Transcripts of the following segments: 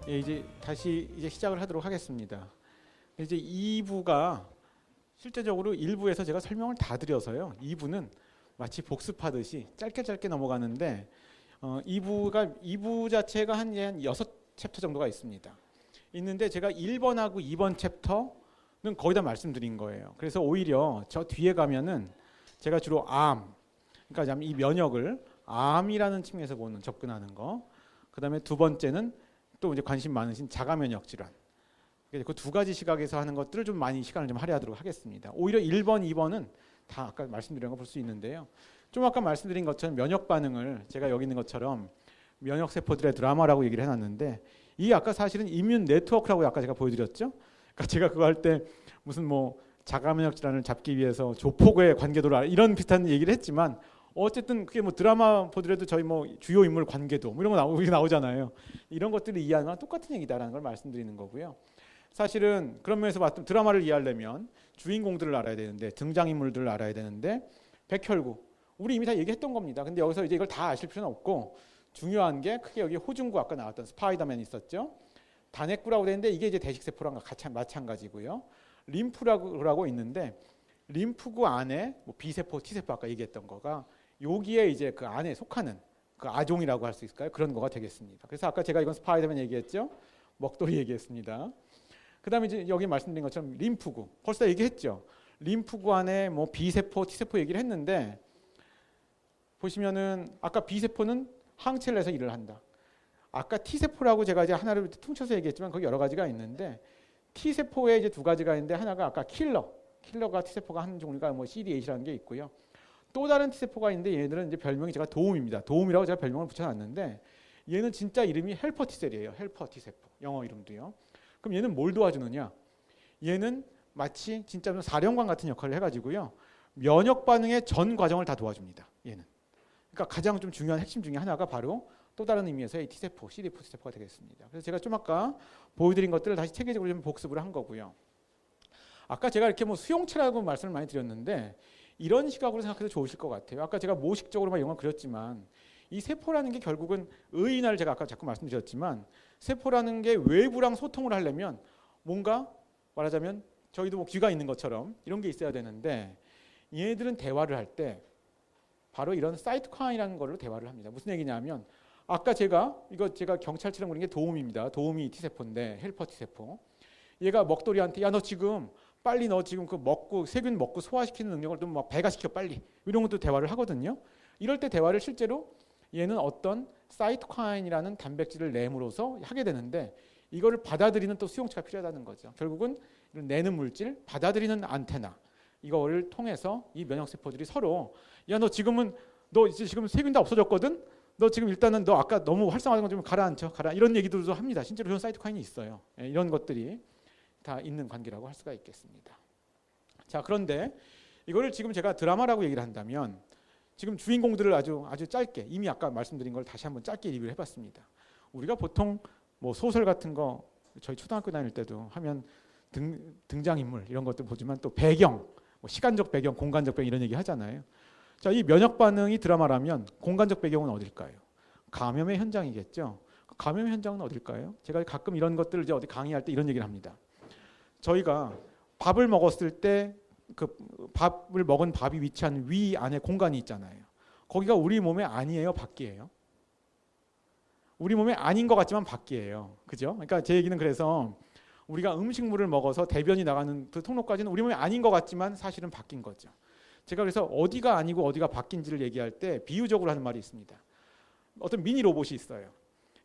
예, 이제 다시 시작을 하도록 하겠습니다. 이제 2부가 실제적으로 1부에서 제가 설명을 다 드려서요. 2부는 마치 복습하듯이 짧게 넘어가는데 2부 자체가 한 6챕터 정도가 있습니다. 있는데 제가 1번하고 2번 챕터는 거의 다 말씀드린 거예요. 그래서 오히려 저 뒤에 가면은 제가 주로 그러니까 이 면역을 암이라는 측면에서 보는 접근하는 거. 그다음에 두 번째는 또 이제 관심 많으신 자가 면역 질환. 그 두 가지 시각에서 하는 것들을 좀 많이 시간을 좀 할애하도록 하겠습니다. 오히려 1번, 2번은 다 아까 말씀드린 거 볼 수 있는데요. 좀 아까 말씀드린 것처럼 면역 반응을 제가 여기 있는 것처럼 면역 세포들의 드라마라고 얘기를 해놨는데 이 아까 사실은 이뮨 네트워크라고 아까 제가 보여드렸죠. 그러니까 제가 그거 할 때 무슨 뭐 자가 면역 질환을 잡기 위해서 조폭의 관계도라 이런 비슷한 얘기를 했지만 어쨌든 그게 뭐 드라마 보더라도 저희 뭐 주요 인물 관계도 뭐 이런 거 나오잖아요. 이런 것들을 이해하는 건 똑같은 얘기다라는 걸 말씀드리는 거고요. 사실은 그런 면에서 봤던 드라마를 이해하려면 주인공들을 알아야 되는데 등장인물들을 알아야 되는데 백혈구 우리 이미 다 얘기했던 겁니다. 근데 여기서 이제 이걸 다 아실 필요는 없고 중요한 게 크게 여기 호중구 아까 나왔던 스파이더맨 있었죠. 단핵구라고 되는데 이게 이제 대식세포랑 같이 마찬가지고요. 림프라고 있는데 림프구 안에 뭐 B세포, T세포 아까 얘기했던 거가 여기에 이제 그 안에 속하는 그 아종이라고 할 수 있을까요? 그런 거가 되겠습니다. 그래서 아까 제가 이건 스파이더맨 얘기했죠. 먹돌이 얘기했습니다. 그다음에 이제 여기 말씀드린 것처럼 림프구 벌써 얘기했죠. 림프구 안에 뭐 B세포, T세포 얘기를 했는데 보시면은 아까 B세포는 항체를 내서 일을 한다. 아까 T세포라고 제가 이제 하나를 퉁쳐서 얘기했지만 거기 여러 가지가 있는데 T세포에 이제 두 가지가 있는데 하나가 아까 킬러가 T세포가 하는 종류가 뭐 CD8이라는 게 있고요. 또 다른 T세포가 있는데 얘네들은 이제 별명이 제가 도움입니다. 도움이라고 제가 별명을 붙여놨는데 얘는 진짜 이름이 헬퍼 T셀이에요. 헬퍼 T세포 영어 이름도요. 그럼 얘는 뭘 도와주느냐? 얘는 마치 진짜 사령관 같은 역할을 해가지고요. 면역 반응의 전 과정을 다 도와줍니다. 얘는. 그러니까 가장 좀 중요한 핵심 중에 하나가 바로 또 다른 의미에서의 T세포, CD4 T세포가 되겠습니다. 그래서 제가 좀 아까 보여드린 것들을 다시 체계적으로 좀 복습을 한 거고요. 아까 제가 이렇게 뭐 수용체라고 말씀을 많이 드렸는데 이런 시각으로 생각해도 좋으실 것 같아요. 아까 제가 모식적으로만 영화를 그렸지만 이 세포라는 게 결국은 의인화를 제가 아까 자꾸 말씀드렸지만 세포라는 게 외부랑 소통을 하려면 뭔가 말하자면 저희도 뭐 귀가 있는 것처럼 이런 게 있어야 되는데 얘네들은 대화를 할 때 바로 이런 사이토카인이라는 걸로 대화를 합니다. 무슨 얘기냐면 아까 제가 경찰처럼 그린 게 도움입니다. 도움이 T세포인데 헬퍼 T세포. 얘가 먹돌이한테 야 너 지금 빨리 너 지금 그 먹고 세균 먹고 소화시키는 능력을 좀 막 배가시켜 빨리 이런 것도 대화를 하거든요. 이럴 때 대화를 실제로 얘는 어떤 사이토카인이라는 단백질을 내므로서 하게 되는데 이거를 받아들이는 또 수용체가 필요하다는 거죠. 결국은 내는 물질, 받아들이는 안테나 이거를 통해서 이 면역세포들이 서로 야 너 지금 세균 다 없어졌거든. 너 지금 일단은 너 아까 너무 활성화된 거 좀 가라앉혀 가라 이런 얘기들도 합니다. 실제로 그런 사이토카인이 있어요. 이런 것들이 다 있는 관계라고 할 수가 있겠습니다. 자 그런데 이거를 지금 제가 드라마라고 얘기를 한다면 지금 주인공들을 아주 짧게 이미 아까 말씀드린 걸 다시 한번 짧게 리뷰를 해봤습니다. 우리가 보통 뭐 소설 같은 거 저희 초등학교 다닐 때도 하면 등장인물 이런 것도 보지만 또 배경, 뭐 시간적 배경, 공간적 배경 이런 얘기 하잖아요. 자, 이 면역 반응이 드라마라면 공간적 배경은 어딜까요? 감염의 현장이겠죠. 감염의 현장은 어딜까요? 제가 가끔 이런 것들을 이제 어디 강의할 때 이런 얘기를 합니다. 저희가 밥을 먹었을 때 그 밥을 먹은 밥이 위치한 위 안에 공간이 있잖아요. 거기가 우리 몸에 아니에요, 밖이에요? 우리 몸에 아닌 것 같지만 밖이에요. 그죠? 그러니까 제 얘기는 그래서 우리가 음식물을 먹어서 대변이 나가는 그 통로까지는 우리 몸에 아닌 것 같지만 사실은 바뀐 거죠. 제가 그래서 어디가 아니고 어디가 바뀐지를 얘기할 때 비유적으로 하는 말이 있습니다. 어떤 미니 로봇이 있어요.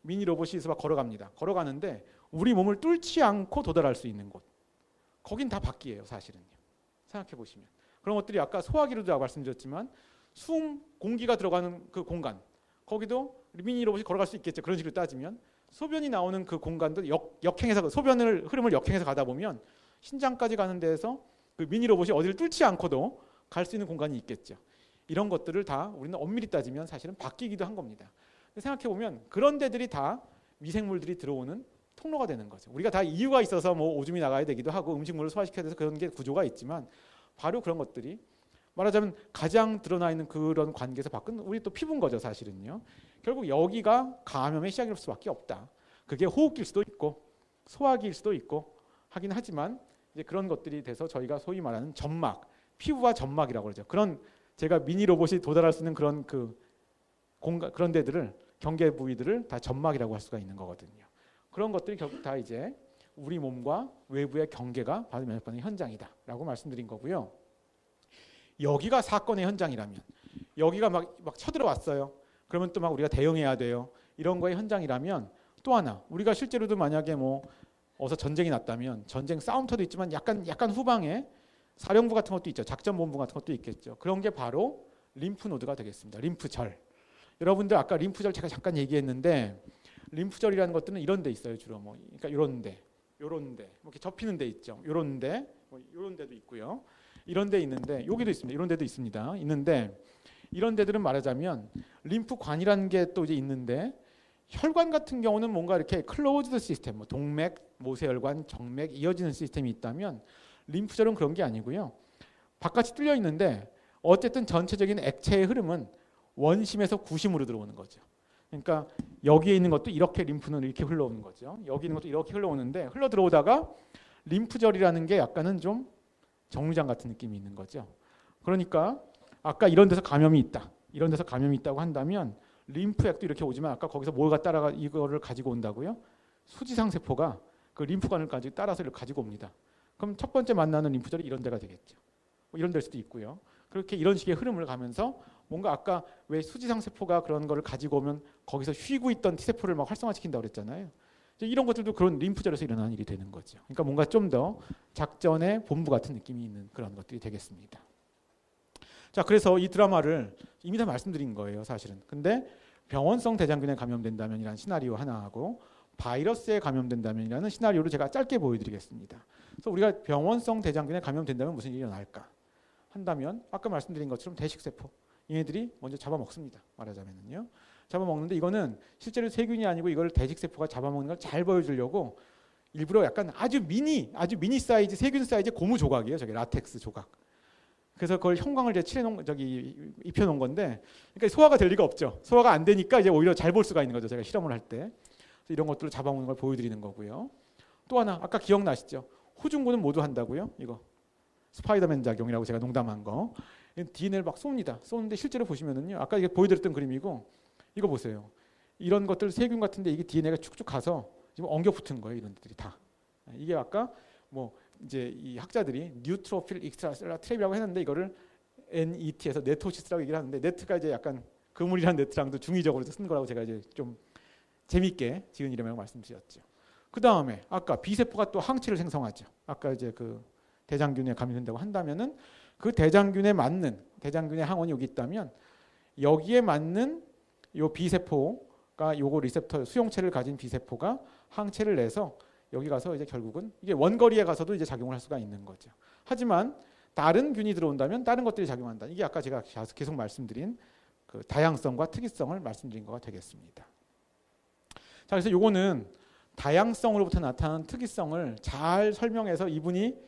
미니 로봇이 있어 걸어갑니다. 걸어가는데 우리 몸을 뚫지 않고 도달할 수 있는 곳. 거긴 다 밖이에요, 사실은요. 생각해 보시면. 그런 것들이 아까 소화기로도 말씀드렸지만 공기가 들어가는 그 공간. 거기도 미니 로봇이 걸어갈 수 있겠죠. 그런 식으로 따지면. 소변이 나오는 그 공간도 역행해서 소변을 흐름을 역행해서 가다 보면 신장까지 가는 데에서 그 미니 로봇이 어디를 뚫지 않고도 갈 수 있는 공간이 있겠죠. 이런 것들을 다 우리는 엄밀히 따지면 사실은 바뀌기도 한 겁니다. 생각해 보면 그런 데들이 다 미생물들이 들어오는 통로가 되는 거죠. 우리가 다 이유가 있어서 뭐 오줌이 나가야 되기도 하고 음식물을 소화시켜야 돼서 그런 게 구조가 있지만 바로 그런 것들이 말하자면 가장 드러나 있는 그런 관계에서 바꾼 우리 또 피부인 거죠, 사실은요. 결국 여기가 감염의 시작일 수밖에 없다. 그게 호흡기일 수도 있고 소화기일 수도 있고 하긴 하지만 이제 그런 것들이 돼서 저희가 소위 말하는 점막, 피부와 점막이라고 그러죠. 그런 제가 미니 로봇이 도달할 수 있는 그런 그런 데들을 경계 부위들을 다 점막이라고 할 수가 있는 거거든요. 그런 것들이 결국 다 이제 우리 몸과 외부의 경계가 바로 면역 반응의 현장이다라고 말씀드린 거고요. 여기가 사건의 현장이라면 여기가 막 쳐들어왔어요. 그러면 또 막 우리가 대응해야 돼요. 이런 거의 현장이라면 또 하나 우리가 실제로도 만약에 뭐 어서 전쟁이 났다면 전쟁 싸움터도 있지만 약간 후방에 사령부 같은 것도 있죠. 작전본부 같은 것도 있겠죠. 그런 게 바로 림프노드가 되겠습니다. 림프절. 여러분들 아까 림프절 제가 잠깐 얘기했는데 림프절이라는 것들은 이런 데 있어요. 주로 뭐 그러니까 이런 데 뭐 이렇게 접히는 데 있죠. 이런 데, 뭐 이런 데도 있고요. 이런 데 있는데 여기도 있습니다. 이런 데도 있습니다. 있는데 이런 데들은 말하자면 림프관이라는 게 또 이제 있는데 혈관 같은 경우는 뭔가 이렇게 클로즈드 시스템, 뭐 동맥, 모세혈관, 정맥 이어지는 시스템이 있다면 림프절은 그런 게 아니고요. 바깥이 뚫려 있는데 어쨌든 전체적인 액체의 흐름은 원심에서 구심으로 들어오는 거죠. 그러니까 여기에 있는 것도 이렇게 림프는 이렇게 흘러오는 거죠. 여기 있는 것도 이렇게 흘러오는데 흘러 들어오다가 림프절이라는 게 약간은 좀 정류장 같은 느낌이 있는 거죠. 그러니까 아까 이런 데서 감염이 있다. 이런 데서 감염이 있다고 한다면 림프액도 이렇게 오지만 아까 거기서 뭐가 따라가 이거를 가지고 온다고요? 수지상 세포가 그 림프관을 따라서 가지고 옵니다. 그럼 첫 번째 만나는 림프절이 이런 데가 되겠죠. 뭐 이런 데일 수도 있고요. 그렇게 이런 식의 흐름을 가면서 뭔가 아까 왜 수지상 세포가 그런 거를 가지고 오면 거기서 쉬고 있던 T세포를 막 활성화시킨다고 그랬잖아요. 이런 것들도 그런 림프절에서 일어나는 일이 되는 거죠. 그러니까 뭔가 좀 더 작전의 본부 같은 느낌이 있는 그런 것들이 되겠습니다. 자, 그래서 이 드라마를 이미 다 말씀드린 거예요, 사실은. 근데 병원성 대장균에 감염된다면이라는 시나리오 하나하고 바이러스에 감염된다면이라는 시나리오를 제가 짧게 보여드리겠습니다. 그래서 우리가 병원성 대장균에 감염된다면 무슨 일이 일어날까 한다면 아까 말씀드린 것처럼 대식세포 얘네들이 먼저 잡아먹습니다. 말하자면요. 잡아먹는데 이거는 실제로 세균이 아니고 이걸 대식세포가 잡아먹는 걸 잘 보여주려고 일부러 약간 아주 미니 사이즈 세균 사이즈 고무 조각이에요. 저게 라텍스 조각. 그래서 그걸 형광을 이제 입혀놓은 건데, 그러니까 소화가 될 리가 없죠. 소화가 안 되니까 이제 오히려 잘 볼 수가 있는 거죠. 제가 실험을 할 때. 그래서 이런 것들을 잡아먹는 걸 보여드리는 거고요. 또 하나 아까 기억나시죠? 호중구는 모두 한다고요. 이거 스파이더맨 작용이라고 제가 농담한 거. DNA를 막 쏩니다. 쏘는데 실제로 보시면은요. 아까 이게 보여드렸던 그림이고 이거 보세요. 이런 것들 세균 같은데 이게 DNA가 쭉쭉 가서 지금 엉겨 붙은 거예요. 이런 것들이 다. 이게 아까 뭐 이제 이 학자들이 뉴트로필 익스트라셀라 트랩이라고 했는데 이거를 NET에서 네토시스라고 얘기를 하는데 네트가 이제 약간 그물이라는 네트랑도 중의적으로 쓴 거라고 제가 이제 좀 재밌게 지은 이름이라고 말씀드렸죠. 그 다음에 아까 B세포가 또 항체를 생성하죠. 아까 이제 그 대장균에 감염된다고 한다면은 그 대장균에 맞는 대장균의 항원이 여기 있다면 여기에 맞는 요 B세포가 요거 리셉터 수용체를 가진 B세포가 항체를 내서 여기 가서 이제 결국은 이게 원거리에 가서도 이제 작용을 할 수가 있는 거죠. 하지만 다른 균이 들어온다면 다른 것들이 작용한다. 이게 아까 제가 계속 말씀드린 그 다양성과 특이성을 말씀드린 거가 되겠습니다. 자, 그래서 요거는 다양성으로부터 나타나는 특이성을 잘 설명해서 이분이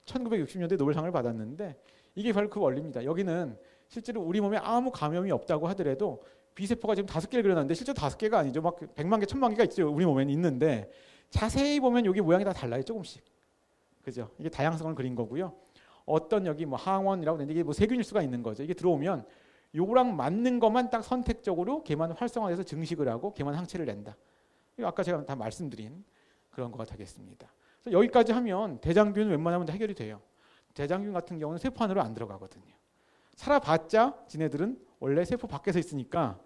1960년대 노벨상을 받았는데 이게 바로 그 원리입니다. 여기는 실제로 우리 몸에 아무 감염이 없다고 하더라도 B세포가 지금 5개를 그려놨는데 실제로 5개가 아니죠. 막 100만 개, 1000만 개가 있죠. 우리 몸에는 있는데 자세히 보면 여기 모양이 다 달라요. 조금씩. 그죠? 이게 다양성을 그린 거고요. 어떤 여기 뭐 항원이라고 하는데 이게 뭐 세균일 수가 있는 거죠. 이게 들어오면 요거랑 맞는 것만 딱 선택적으로 걔만 활성화돼서 증식을 하고 걔만 항체를 낸다. 이거 아까 제가 다 말씀드린 그런 거가 되겠습니다. 그래서 여기까지 하면 대장균은 웬만하면 다 해결이 돼요. 대장균 같은 경우는 세포 안으로 안 들어가거든요. 살아봤자 지네들은 원래 세포 밖에서 있으니까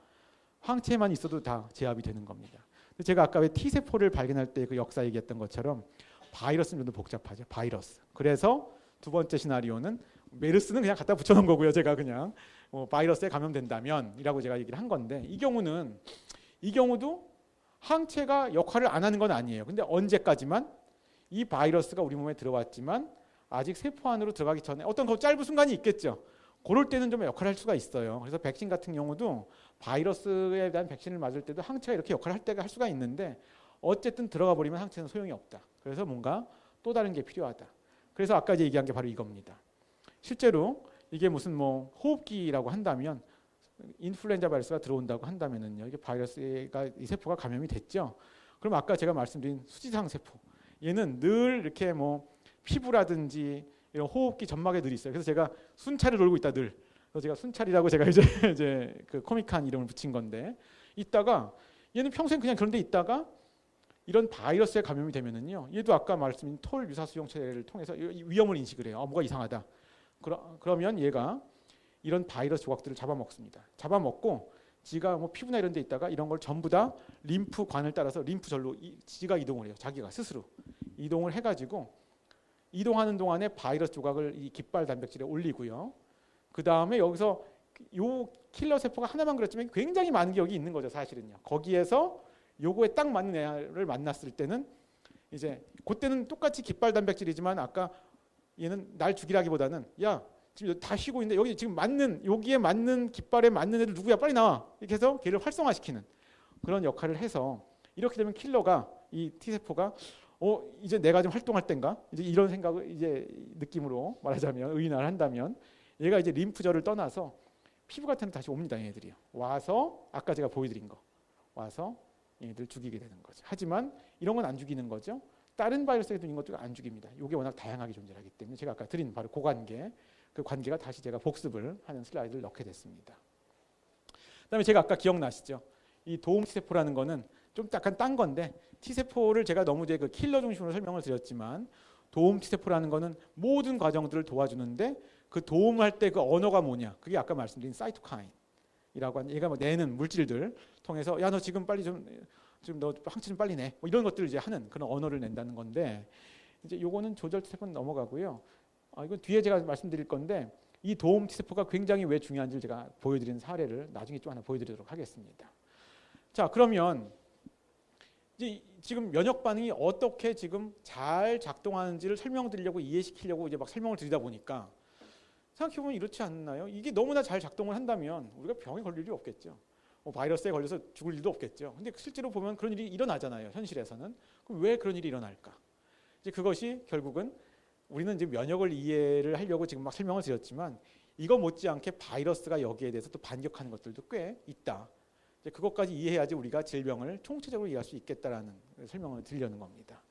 항체만 있어도 다 제압이 되는 겁니다. 제가 아까 왜 T세포를 발견할 때 그 역사 얘기했던 것처럼 바이러스는 좀 더 복잡하죠. 바이러스. 그래서 두 번째 시나리오는 메르스는 그냥 갖다 붙여놓은 거고요. 제가 그냥 바이러스에 감염된다면 이라고 제가 얘기를 한 건데 이 경우도 항체가 역할을 안 하는 건 아니에요. 근데 언제까지만 이 바이러스가 우리 몸에 들어왔지만 아직 세포 안으로 들어가기 전에 어떤 그 짧은 순간이 있겠죠. 그럴 때는 좀 역할을 할 수가 있어요. 그래서 백신 같은 경우도 바이러스에 대한 백신을 맞을 때도 항체가 이렇게 역할을 할 때가 할 수가 있는데 어쨌든 들어가 버리면 항체는 소용이 없다. 그래서 뭔가 또 다른 게 필요하다. 그래서 아까 이제 얘기한 게 바로 이겁니다. 실제로 이게 무슨 뭐 호흡기라고 한다면 인플루엔자 바이러스가 들어온다고 한다면은요. 이게 바이러스가 이 세포가 감염이 됐죠. 그럼 아까 제가 말씀드린 수지상 세포, 얘는 늘 이렇게 뭐 피부라든지 이런 호흡기 점막에 늘 있어요. 그래서 제가 순찰을 돌고 있다 늘. 그래서 제가 순찰이라고 제가 이제 그 코믹한 이름을 붙인 건데, 있다가 얘는 평생 그냥 그런 데 있다가 이런 바이러스에 감염이 되면은요, 얘도 아까 말씀드린 톨 유사 수용체를 통해서 위험을 인식을 해요. 뭐가 이상하다. 그러면 얘가 이런 바이러스 조각들을 잡아먹습니다. 잡아먹고 지가 뭐 피부나 이런 데 있다가 이런 걸 전부 다 림프관을 따라서 림프절로 지가 이동을 해요. 자기가 스스로 이동을 해가지고 이동하는 동안에 바이러스 조각을 이 깃발 단백질에 올리고요. 그 다음에 여기서 요 킬러 세포가 하나만 그렇지만 굉장히 많은 게 여기 있는 거죠, 사실은요. 거기에서 요거에 딱 맞는 애를 만났을 때는 이제 그때는 똑같이 깃발 단백질이지만 아까 얘는 날 죽이라기보다는 야 지금 다 쉬고 있는데 여기 지금 맞는 여기에 맞는 깃발에 맞는 애들 누구야 빨리 나와 이렇게 해서 걔를 활성화시키는 그런 역할을 해서 이렇게 되면 킬러가 이 T세포가 이제 내가 좀 활동할 땐가 이제 이런 생각을 이제 느낌으로 말하자면 의인화를 한다면 얘가 이제 림프절을 떠나서 피부 같은 데 다시 옵니다. 얘들이요. 와서 아까 제가 보여드린 거 와서 얘들 죽이게 되는 거죠. 하지만 이런 건 안 죽이는 거죠. 다른 바이러스에도 있는 것도 안 죽입니다. 이게 워낙 다양하게 존재하기 때문에 제가 아까 드린 바로 그 관계, 그 관계가 다시 제가 복습을 하는 슬라이드를 넣게 됐습니다. 그다음에 제가 아까 기억나시죠? 이 도움 T세포라는 거는 좀 약간 딴 건데 T세포를 제가 너무 이제 그 킬러 중심으로 설명을 드렸지만 도움 T세포라는 거는 모든 과정들을 도와주는데 그 도움할 때 그 언어가 뭐냐? 그게 아까 말씀드린 사이토카인이라고 하는 얘가 뭐 내는 물질들 통해서 야 너 지금 빨리 좀 너 항체 좀 빨리 내. 뭐 이런 것들을 이제 하는 그런 언어를 낸다는 건데 이제 요거는 조절 T세포는 넘어가고요. 이건 뒤에 제가 말씀드릴 건데 이 도움 T세포가 굉장히 왜 중요한지를 제가 보여드리는 사례를 나중에 좀 하나 보여드리도록 하겠습니다. 자, 그러면 이제 지금 면역 반응이 어떻게 지금 잘 작동하는지를 설명드리려고 이해시키려고 이제 막 설명을 드리다 보니까 생각해보면 이렇지 않나요? 이게 너무나 잘 작동을 한다면 우리가 병에 걸릴 일이 없겠죠. 바이러스에 걸려서 죽을 일도 없겠죠. 근데 실제로 보면 그런 일이 일어나잖아요. 현실에서는. 그럼 왜 그런 일이 일어날까? 이제 그것이 결국은 우리는 이제 면역을 이해를 하려고 지금 막 설명을 드렸지만 이거 못지않게 바이러스가 여기에 대해서 또 반격하는 것들도 꽤 있다. 이제 그것까지 이해해야지 우리가 질병을 총체적으로 이해할 수 있겠다라는 설명을 드리려는 겁니다.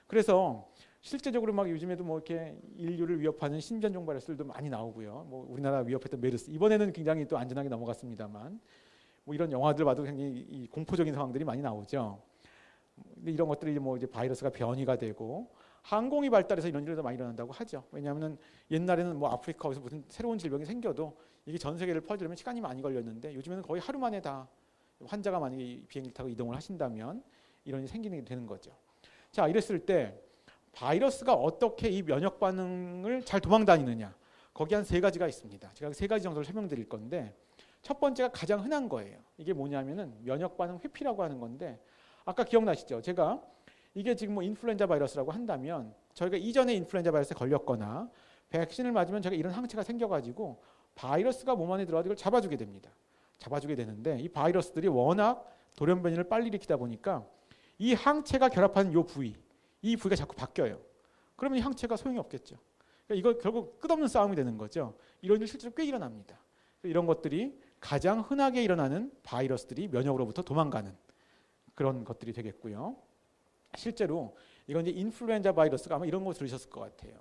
그래서 실제적으로 막 요즘에도 뭐 이렇게 인류를 위협하는 신변종 바이러스들도 많이 나오고요. 뭐 우리나라 위협했던 메르스 이번에는 굉장히 또 안전하게 넘어갔습니다만 뭐 이런 영화들 봐도 굉장히 이 공포적인 상황들이 많이 나오죠. 근데 이런 것들이 뭐 이제 바이러스가 변이가 되고 항공이 발달해서 이런 일도 많이 일어난다고 하죠. 왜냐하면 옛날에는 뭐 아프리카에서 무슨 새로운 질병이 생겨도 이게 전 세계를 퍼지려면 시간이 많이 걸렸는데 요즘에는 거의 하루 만에 다 환자가 만약에 비행기 타고 이동을 하신다면 이런 일이 생기게 되는 거죠. 자, 이랬을 때 바이러스가 어떻게 이 면역 반응을 잘 도망다니느냐. 거기 한 세 가지가 있습니다. 제가 세 가지 정도를 설명드릴 건데 첫 번째가 가장 흔한 거예요. 이게 뭐냐면은 면역 반응 회피라고 하는 건데 아까 기억나시죠? 제가 이게 지금 뭐 인플루엔자 바이러스라고 한다면 저희가 이전에 인플루엔자 바이러스에 걸렸거나 백신을 맞으면 제가 이런 항체가 생겨가지고 바이러스가 몸 안에 들어가서 이걸 잡아주게 됩니다. 잡아주게 되는데 이 바이러스들이 워낙 돌연변이를 빨리 일으키다 보니까 이 항체가 결합하는 이 부위가 자꾸 바뀌어요. 그러면 이 항체가 소용이 없겠죠. 그러니까 이거 결국 끝없는 싸움이 되는 거죠. 이런 일 실제로 꽤 일어납니다. 이런 것들이 가장 흔하게 일어나는 바이러스들이 면역으로부터 도망가는 그런 것들이 되겠고요. 실제로 이건 이제 인플루엔자 바이러스가 아마 이런 거 들으셨을 것 같아요.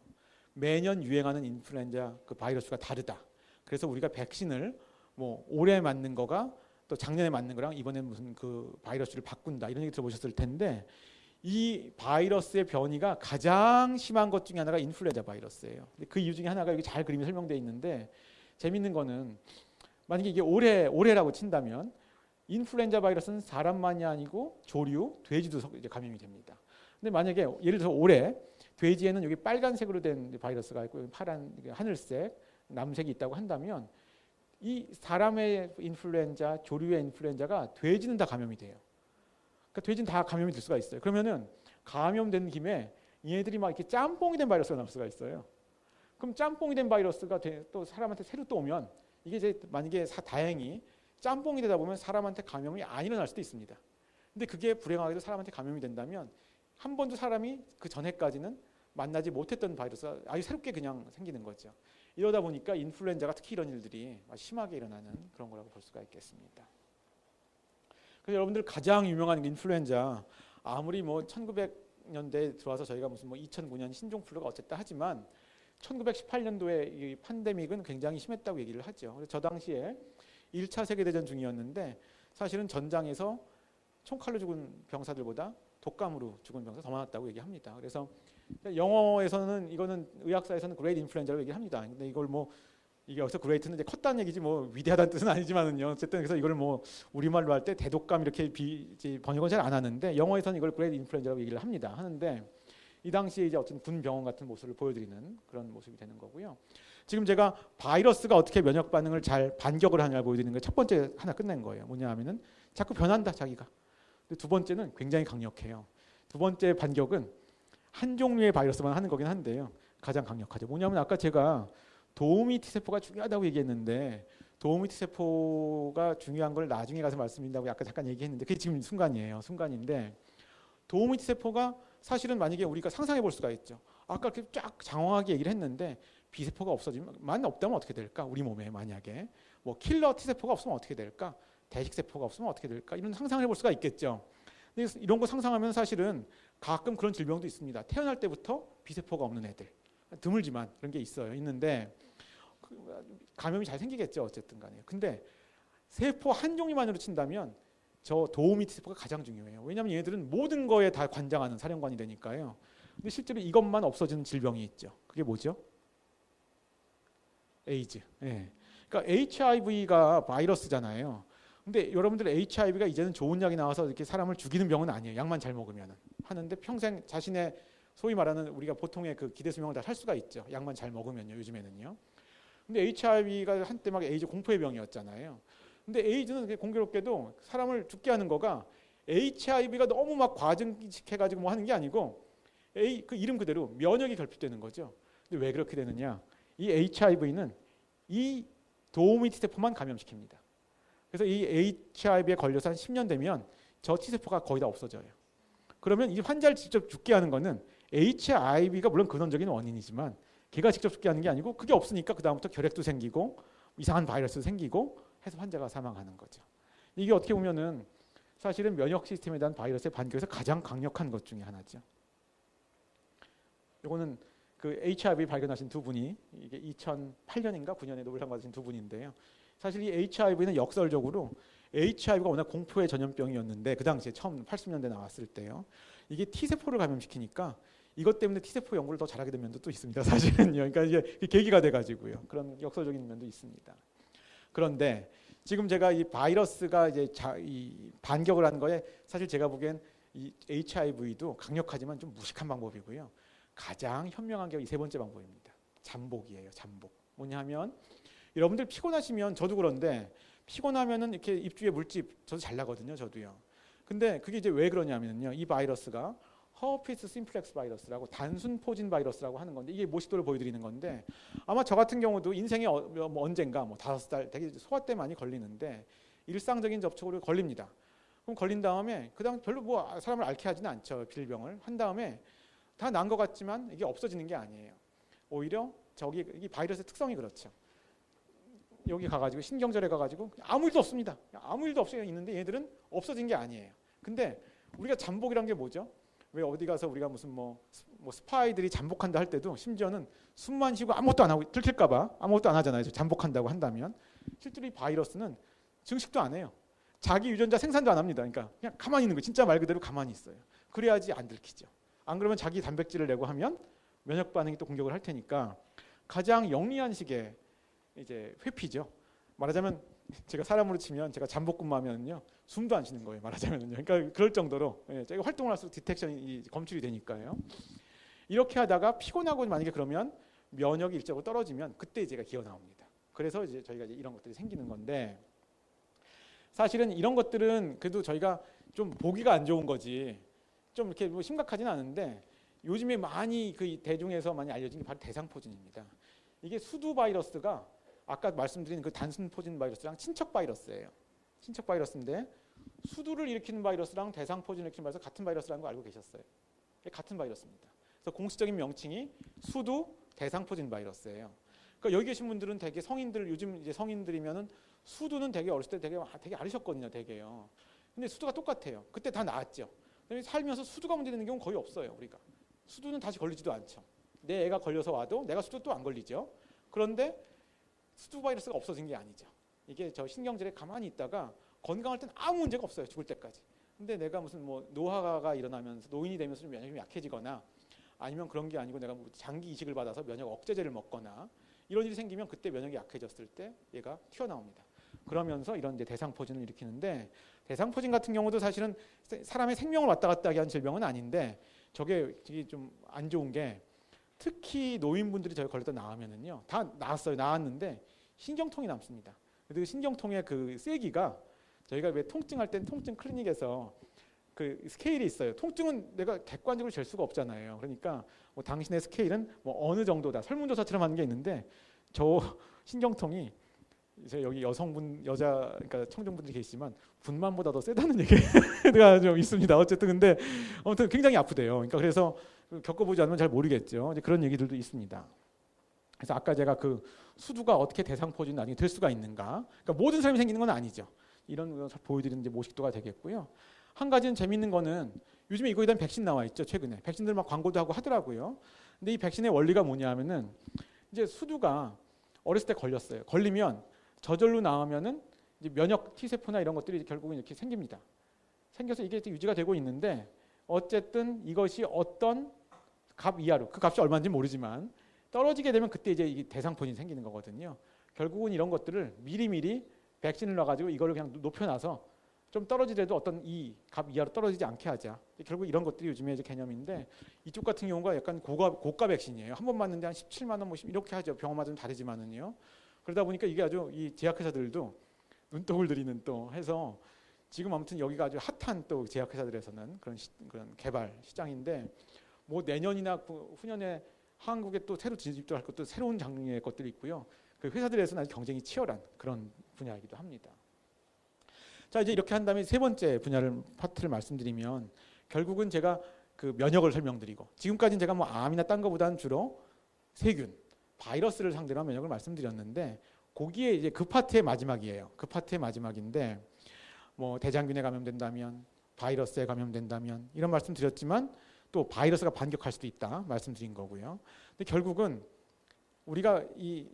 매년 유행하는 인플루엔자 그 바이러스가 다르다. 그래서 우리가 백신을 뭐 올해 맞는 거가 또 작년에 맞는 거랑 이번에 무슨 그 바이러스를 바꾼다 이런 얘기 들어보셨을 텐데 이 바이러스의 변이가 가장 심한 것 중에 하나가 인플루엔자 바이러스예요. 그 이유 중에 하나가 여기 잘 그림이 설명되어 있는데 재밌는 거는 만약에 이게 올해라고 친다면 인플루엔자 바이러스는 사람만이 아니고 조류, 돼지도 이제 감염이 됩니다. 근데 만약에 예를 들어서 올해 돼지에는 여기 빨간색으로 된 바이러스가 있고 파란 하늘색, 남색이 있다고 한다면 이 사람의 인플루엔자, 조류의 인플루엔자가 돼지는 다 감염이 돼요. 그러니까 돼지는 다 감염이 될 수가 있어요. 그러면은 감염된 김에 얘들이 막 이렇게 짬뽕이 된 바이러스가 나올 수가 있어요. 그럼 짬뽕이 된 바이러스가 또 사람한테 새로 또 오면 이게 이제 만약에 다행히 짬뽕이 되다 보면 사람한테 감염이 안 일어날 수도 있습니다. 근데 그게 불행하게도 사람한테 감염이 된다면 한 번도 사람이 그 전에까지는 만나지 못했던 바이러스가 아주 새롭게 그냥 생기는 거죠. 이러다 보니까 인플루엔자가 특히 이런 일들이 심하게 일어나는 그런 거라고 볼 수가 있겠습니다. 그래서 여러분들 가장 유명한 인플루엔자 아무리 뭐 1900년대에 들어와서 저희가 무슨 뭐 2009년 신종플루가 어쨌다 하지만 1918년도에 이 팬데믹은 굉장히 심했다고 얘기를 하죠. 그래서 저 당시에 1차 세계대전 중이었는데 사실은 전장에서 총칼로 죽은 병사들보다 독감으로 죽은 병사 더 많았다고 얘기합니다. 그래서 영어에서는 이거는 의학사에서는 그레이트 인플루엔자라고 얘기합니다. 근데 이걸 뭐 이게 여기서 그레이트는 이제 컸다는 얘기지 뭐 위대하다는 뜻은 아니지만은요. 어쨌든 그래서 이걸 뭐 우리말로 할 때 대독감 이렇게 번역은 잘 안 하는데 영어에서는 이걸 그레이트 인플루엔자라고 얘기를 합니다. 하는데 이 당시에 이제 어떤 군 병원 같은 모습을 보여드리는 그런 모습이 되는 거고요. 지금 제가 바이러스가 어떻게 면역 반응을 잘 반격을 하냐를 보여드리는 게 첫 번째 하나 끝낸 거예요. 뭐냐 하면은 자꾸 변한다 자기가. 근데 두 번째는 굉장히 강력해요. 두 번째 반격은 한 종류의 바이러스만 하는 거긴 한데요. 가장 강력하죠. 뭐냐면 아까 제가 도우미 T세포가 중요하다고 얘기했는데 도우미 T세포가 중요한 걸 나중에 가서 말씀드린다고 아까 잠깐 얘기했는데 그게 지금 순간이에요. 순간인데 도우미 T세포가 사실은 만약에 우리가 상상해 볼 수가 있죠. 아까 이렇게 쫙 장황하게 얘기를 했는데 B세포가 없어지면 없다면 어떻게 될까? 우리 몸에 만약에 뭐 킬러 T세포가 없으면 어떻게 될까? 대식세포가 없으면 어떻게 될까? 이런 상상을 해볼 수가 있겠죠. 근데 이런 거 상상하면 사실은 가끔 그런 질병도 있습니다. 태어날 때부터 B세포가 없는 애들 드물지만 그런 게 있는데 감염이 잘 생기겠죠. 어쨌든 간에. 근데 세포 한 종류만으로 친다면 저 도우미 T세포가 가장 중요해요. 왜냐하면 얘네들은 모든 거에 다 관장하는 사령관이 되니까요. 근데 실제로 이것만 없어지는 질병이 있죠. 그게 뭐죠? 에이즈. 예. 그러니까 HIV가 바이러스잖아요. 근데 여러분들 HIV가 이제는 좋은 약이 나와서 이렇게 사람을 죽이는 병은 아니에요. 약만 잘 먹으면 하는데 평생 자신의 소위 말하는 우리가 보통의 그 기대 수명을 다 살 수가 있죠. 약만 잘 먹으면요. 요즘에는요. 근데 HIV가 한때 막 에이즈 공포의 병이었잖아요. 근데 에이즈는 공교롭게도 사람을 죽게 하는 거가 HIV가 너무 막 과증시켜가지고 뭐 하는 게 아니고 그 이름 그대로 면역이 결핍되는 거죠. 근데 왜 그렇게 되느냐? 이 HIV는 이 도우미 T세포만 감염시킵니다. 그래서 이 HIV에 걸려서 한 10년 되면 저 T세포가 거의 다 없어져요. 그러면 이 환자를 직접 죽게 하는 거는 HIV가 물론 근원적인 원인이지만 걔가 직접 죽게 하는 게 아니고 그게 없으니까 그 다음부터 결핵도 생기고 이상한 바이러스도 생기고 해서 환자가 사망하는 거죠. 이게 어떻게 보면은 사실은 면역 시스템에 대한 바이러스의 반격에서 가장 강력한 것 중에 하나죠. 이거는 그 HIV 발견하신 두 분이 이게 2008년인가 9년에 노벨상 받으신 두 분인데요. 사실 이 HIV는 역설적으로 HIV가 워낙 공포의 전염병이었는데 그 당시에 처음 80년대 나왔을 때요. 이게 T세포를 감염시키니까 이것 때문에 T세포 연구를 더 잘하게 된 면도 또 있습니다. 사실은요. 그러니까 이게 계기가 돼가지고요. 그런 역설적인 면도 있습니다. 그런데 지금 제가 이 바이러스가 이제 이 반격을 하는 거에 사실 제가 보기엔 이 HIV도 강력하지만 좀 무식한 방법이고요. 가장 현명한 게 이 세 번째 방법입니다. 잠복이에요. 잠복. 뭐냐면 여러분들 피곤하시면 저도 그런데 피곤하면은 이렇게 입주에 물집 저도 잘 나거든요. 저도요. 근데 그게 이제 왜 그러냐면요. 이 바이러스가 허피스 심플렉스 바이러스라고 단순 포진 바이러스라고 하는 건데 이게 모식도를 보여드리는 건데 아마 저 같은 경우도 인생에 뭐 언젠가 뭐 5살 되게 소아 때 많이 걸리는데 일상적인 접촉으로 걸립니다. 그럼 걸린 다음에 그다음 별로 뭐 사람을 앓게 하지는 않죠. 빌병을 한 다음에 다 난 것 같지만 이게 없어지는 게 아니에요. 오히려 이 바이러스의 특성이 그렇죠. 여기 가가지고 신경절에 가가지고 아무 일도 없습니다. 아무 일도 없이 있는데 얘들은 없어진 게 아니에요. 근데 우리가 잠복이란 게 뭐죠? 왜 어디 가서 우리가 무슨 뭐 스파이들이 잠복한다 할 때도 심지어는 숨만 쉬고 아무것도 안 하고 들킬까봐 아무것도 안 하잖아요. 잠복한다고 한다면 실제로 이 바이러스는 증식도 안 해요. 자기 유전자 생산도 안 합니다. 그러니까 그냥 가만히 있는 거예요. 진짜 말 그대로 가만히 있어요. 그래야지 안 들키죠. 안 그러면 자기 단백질을 내고 하면 면역 반응이 또 공격을 할 테니까 가장 영리한 식의 이제 회피죠. 말하자면 제가 사람으로 치면 제가 잠복 근무하면요 숨도 안 쉬는 거예요. 말하자면요. 그러니까 그럴 정도로 제가 활동을 할수록 디텍션이 검출이 되니까요. 이렇게 하다가 피곤하고 만약에 그러면 면역이 일적으로 떨어지면 그때 제가 기어 나옵니다. 그래서 이제 저희가 이제 이런 것들이 생기는 건데 사실은 이런 것들은 그래도 저희가 좀 보기가 안 좋은 거지 좀 이렇게 뭐 심각하지는 않은데 요즘에 많이 그 대중에서 많이 알려진 게 바로 대상포진입니다. 이게 수두 바이러스가 아까 말씀드린 그 단순 포진 바이러스랑 친척 바이러스예요. 친척 바이러스인데 수두를 일으키는 바이러스랑 대상 포진을 일으키는 바이러스 같은 바이러스라는 거 알고 계셨어요? 같은 바이러스입니다. 그래서 공식적인 명칭이 수두 대상 포진 바이러스예요. 그러니까 여기 계신 분들은 되게 성인들 요즘 이제 성인들이면은 수두는 되게 어렸을 때 되게 앓으셨거든요, 되게요. 근데 수두가 똑같아요. 그때 다 나았죠. 그다음에 살면서 수두가 문제되는 경우는 거의 없어요. 우리가 수두는 다시 걸리지도 않죠. 내 애가 걸려서 와도 내가 수두 또 안 걸리죠. 그런데 수두 바이러스가 없어진 게 아니죠. 이게 저 신경절에 가만히 있다가 건강할 때는 아무 문제가 없어요. 죽을 때까지. 근데 내가 무슨 뭐 노화가 일어나면서 노인이 되면서 좀 면역이 약해지거나 아니면 그런 게 아니고 내가 뭐 장기 이식을 받아서 면역 억제제를 먹거나 이런 일이 생기면 그때 면역이 약해졌을 때 얘가 튀어나옵니다. 그러면서 이런 이제 대상포진을 일으키는데 대상포진 같은 경우도 사실은 사람의 생명을 왔다 갔다 하게 한 질병은 아닌데 저게 좀 안 좋은 게 특히 노인분들이 저기 걸렸다 나오면은요 다 나았는데 신경통이 남습니다. 그리고 신경통의 그 세기가 저희가 왜 통증할 땐 통증 클리닉에서 그 스케일이 있어요. 통증은 내가 객관적으로 잴 수가 없잖아요. 그러니까 뭐 당신의 스케일은 뭐 어느 정도다. 설문조사처럼 하는 게 있는데 저 신경통이 여기 여자 그러니까 청중분들이 계시지만 분만보다 더 세다는 얘기가 좀 있습니다. 어쨌든 근데 아무튼 굉장히 아프대요. 그러니까 그래서 겪어보지 않으면 잘 모르겠죠. 이제 그런 얘기들도 있습니다. 그래서 아까 제가 그 수두가 어떻게 대상포진이 나중에 될 수가 있는가? 그러니까 모든 사람이 생기는 건 아니죠. 이런 거 보여드리는 이제 모식도가 되겠고요. 한 가지는 재미있는 거는 요즘에 이거에 대한 백신 나와 있죠. 최근에 백신들 막 광고도 하고 하더라고요. 근데 이 백신의 원리가 뭐냐면은 이제 수두가 어렸을 때 걸렸어요. 걸리면 저절로 나오면은 이제 면역 T세포나 이런 것들이 결국은 이렇게 생깁니다. 생겨서 이게 유지가 되고 있는데 어쨌든 이것이 어떤 값 이하로 그 값이 얼마인지 모르지만 떨어지게 되면 그때 이제 이게 대상포진이 생기는 거거든요. 결국은 이런 것들을 미리미리 백신을 놔가지고 이거를 그냥 높여놔서 좀 떨어지더라도 어떤 이 값 이하로 떨어지지 않게 하자. 결국 이런 것들이 요즘에 이제 개념인데 이쪽 같은 경우가 약간 고가 백신이에요. 한 번 맞는데 한 17만 원 뭐 이렇게 하죠. 병원마다 좀 다르지만은요. 그러다 보니까 이게 아주 이 제약회사들도 눈독을 들이는 또 해서 지금 아무튼 여기가 아주 핫한 또 제약회사들에서는 그런 개발 시장인데 뭐 내년이나 후년에 한국에 또 새로 진입도 할 것도 새로운 장르의 것들이 있고요. 그 회사들에서는 아주 경쟁이 치열한 그런 분야이기도 합니다. 자 이제 이렇게 한 다음에 세 번째 파트를 말씀드리면 결국은 제가 그 면역을 설명드리고 지금까지는 제가 뭐 암이나 딴 거보다는 주로 세균, 바이러스를 상대로 한 면역을 말씀드렸는데 거기에 이제 그 파트의 마지막이에요. 그 파트의 마지막인데 뭐 대장균에 감염된다면 바이러스에 감염된다면 이런 말씀 드렸지만 또 바이러스가 반격할 수도 있다 말씀드린 거고요. 근데 결국은 우리가 이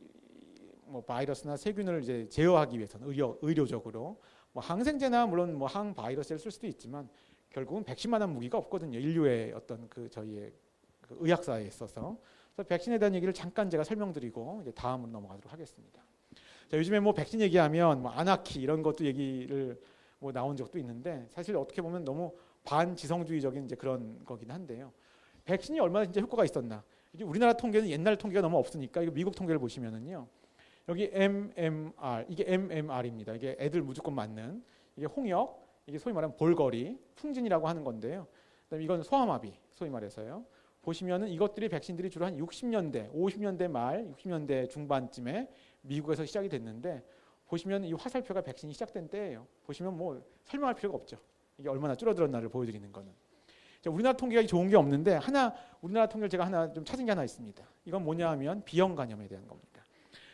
뭐 바이러스나 세균을 이제 제어하기 위해서는 의료적으로 뭐 항생제나 물론 뭐 항바이러스를 쓸 수도 있지만 결국은 백신만한 무기가 없거든요. 인류의 어떤 그 저희의 그 의학사에 있어서. 그래서 백신에 대한 얘기를 잠깐 제가 설명드리고 이제 다음으로 넘어가도록 하겠습니다. 자, 요즘에 뭐 백신 얘기하면 뭐 아나키 이런 것도 얘기를 뭐 나온 적도 있는데 사실 어떻게 보면 너무 반지성주의적인 이제 그런 거긴 한데요. 백신이 얼마나 진짜 효과가 있었나? 이게 우리나라 통계는 옛날 통계가 너무 없으니까 이거 미국 통계를 보시면은요. 여기 MMR 이게 MMR입니다. 이게 애들 무조건 맞는 이게 홍역 이게 소위 말하면 볼거리 풍진이라고 하는 건데요. 그다음에 이건 소아마비 소위 말해서요. 보시면은 이것들이 백신들이 주로 한 60년대, 50년대 말, 60년대 중반쯤에 미국에서 시작이 됐는데 보시면 이 화살표가 백신이 시작된 때예요. 보시면 뭐 설명할 필요가 없죠. 이게 얼마나 줄어들었나를 보여드리는 거는. 자, 우리나라 통계가 좋은 게 없는데 우리나라 통계를 제가 하나 좀 찾은 게 하나 있습니다. 이건 뭐냐 하면 비형 간염에 대한 겁니다.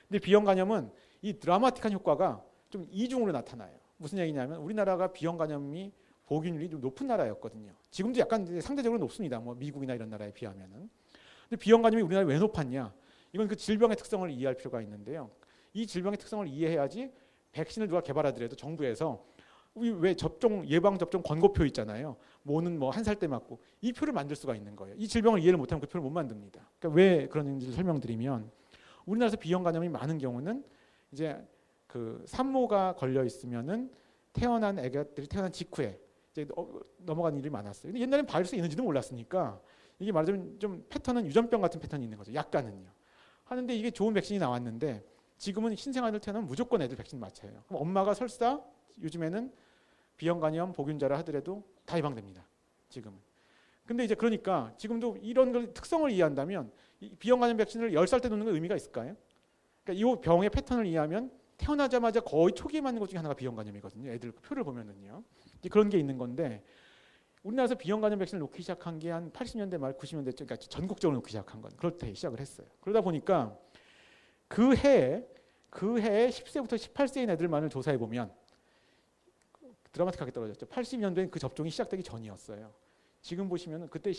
근데 비형 간염은 이 드라마틱한 효과가 좀 이중으로 나타나요. 무슨 얘기냐면 우리나라가 비형 간염이 보균율이 좀 높은 나라였거든요. 지금도 약간 상대적으로 높습니다. 뭐 미국이나 이런 나라에 비하면은. 근데 비형 간염이 우리나라에 왜 높았냐? 이건 그 질병의 특성을 이해할 필요가 있는데요. 이 질병의 특성을 이해해야지 백신을 누가 개발하더라도 정부에서 우리 왜 예방 접종 권고표 있잖아요. 뭐는 뭐 한 살 때 맞고 이 표를 만들 수가 있는 거예요. 이 질병을 이해를 못하면 그 표를 못 만듭니다. 그러니까 왜 그런지를 설명드리면 우리나라에서 비형 간염이 많은 경우는 이제 그 산모가 걸려 있으면은 태어난 애들이 태어난 직후에 이제 넘어간 일이 많았어요. 근데 옛날엔 바이러스 있는지도 몰랐으니까 이게 말하자면 좀 패턴은 유전병 같은 패턴이 있는 거죠. 약간은요. 하는데 이게 좋은 백신이 나왔는데 지금은 신생아들 태어나면 무조건 애들 백신 맞춰요. 그럼 엄마가 설사 요즘에는 비형 간염 복균자라 하더라도 다 예방됩니다. 지금은. 근데 이제 그러니까 지금도 이런 걸 특성을 이해한다면 이 비형 간염 백신을 10살 때 놓는 건 의미가 있을까요? 그러니까 이 병의 패턴을 이해하면 태어나자마자 거의 초기에 맞는 것 중에 하나가 비형 간염이거든요. 애들 표를 보면은요. 이제 그런 게 있는 건데 우리나라에서 비형 간염 백신을 놓기 시작한 게 한 80년대 말 90년대 그러니까 전국적으로 놓기 시작한 건 그럴 때 시작을 했어요. 그러다 보니까 그 해에 10세부터 18세인 애들만을 조사해 보면 드라마틱하게 떨어졌죠. 80년대엔 그 접종이 시작되기 전이었어요. 지금 보시면 그때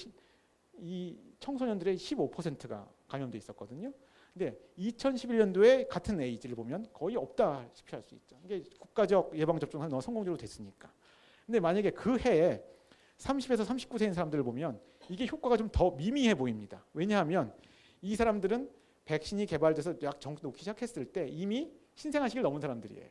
이 청소년들의 15%가 감염돼 있었거든요. 근데 2011년도에 같은 에이지를 보면 거의 없다시피 할 수 있죠. 이게 국가적 예방 접종이 너무 성공적으로 됐으니까. 근데 만약에 그 해에 30에서 39세인 사람들을 보면 이게 효과가 좀 더 미미해 보입니다. 왜냐하면 이 사람들은 백신이 개발돼서 약 정도 놓기 시작했을 때 이미 신생아 시기를 넘은 사람들이에요.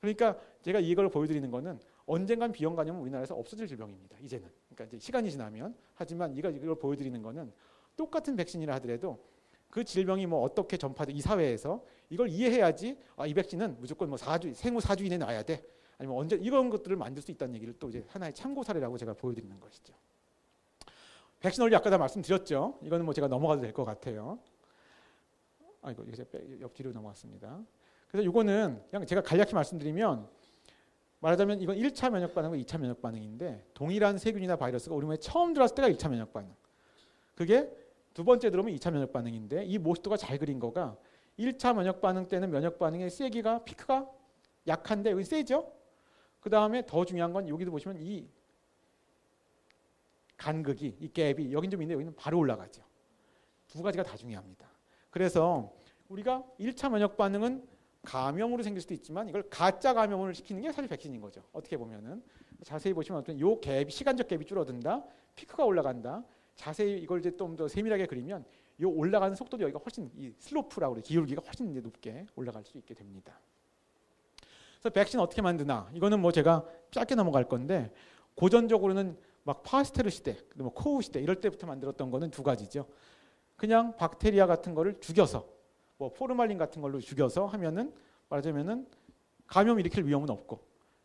그러니까 제가 이걸 보여드리는 거는 언젠간 비형 간염은 우리나라에서 없어질 질병입니다. 이제는. 그러니까 이제 시간이 지나면. 하지만 이걸 보여드리는 거는 똑같은 백신이라 하더라도 그 질병이 뭐 어떻게 전파돼 이 사회에서 이걸 이해해야지 이 백신은 무조건 뭐 생후 4주 이내에 놔야 돼. 아니면 언제 이런 것들을 만들 수 있다는 얘기를 또 이제 하나의 참고 사례라고 제가 보여드리는 것이죠. 백신 원리 아까 다 말씀드렸죠. 이거는 뭐 제가 넘어가도 될 것 같아요. 이거 옆뒤로 넘어갔습니다. 그래서 이거는 그냥 제가 간략히 말씀드리면 말하자면 이건 1차 면역 반응과 2차 면역 반응인데 동일한 세균이나 바이러스가 우리 몸에 처음 들어왔을 때가 1차 면역 반응. 그게 두 번째 들어오면 2차 면역 반응인데 이 모스도가 잘 그린 거가 1차 면역 반응 때는 면역 반응의 세기가 피크가 약한데 여기 세죠? 그 다음에 더 중요한 건 여기도 보시면 이 간극이 이 갭이 여긴 좀 있는데 여기는 바로 올라가죠. 두 가지가 다 중요합니다. 그래서 우리가 1차 면역 반응은 감염으로 생길 수도 있지만 이걸 가짜 감염을 시키는 게 사실 백신인 거죠. 어떻게 보면은 자세히 보시면 어떤 요 갭이 시간적 갭이 줄어든다, 피크가 올라간다. 자세히 이걸 이제 좀 더 세밀하게 그리면 요 올라가는 속도도 여기가 훨씬 이 슬로프라고 그래 기울기가 훨씬 이제 높게 올라갈 수 있게 됩니다. 그래서 백신 어떻게 만드나? 이거는 뭐 제가 짧게 넘어갈 건데 고전적으로는 막 파스테르 시대, 뭐 코우 시대 이럴 때부터 만들었던 거는 두 가지죠. 그냥 박테리아 같은 거를 죽여서 뭐 포르말린 같은 걸로 죽여서 하면은 말하자면은 감염 일으킬 위험은 없고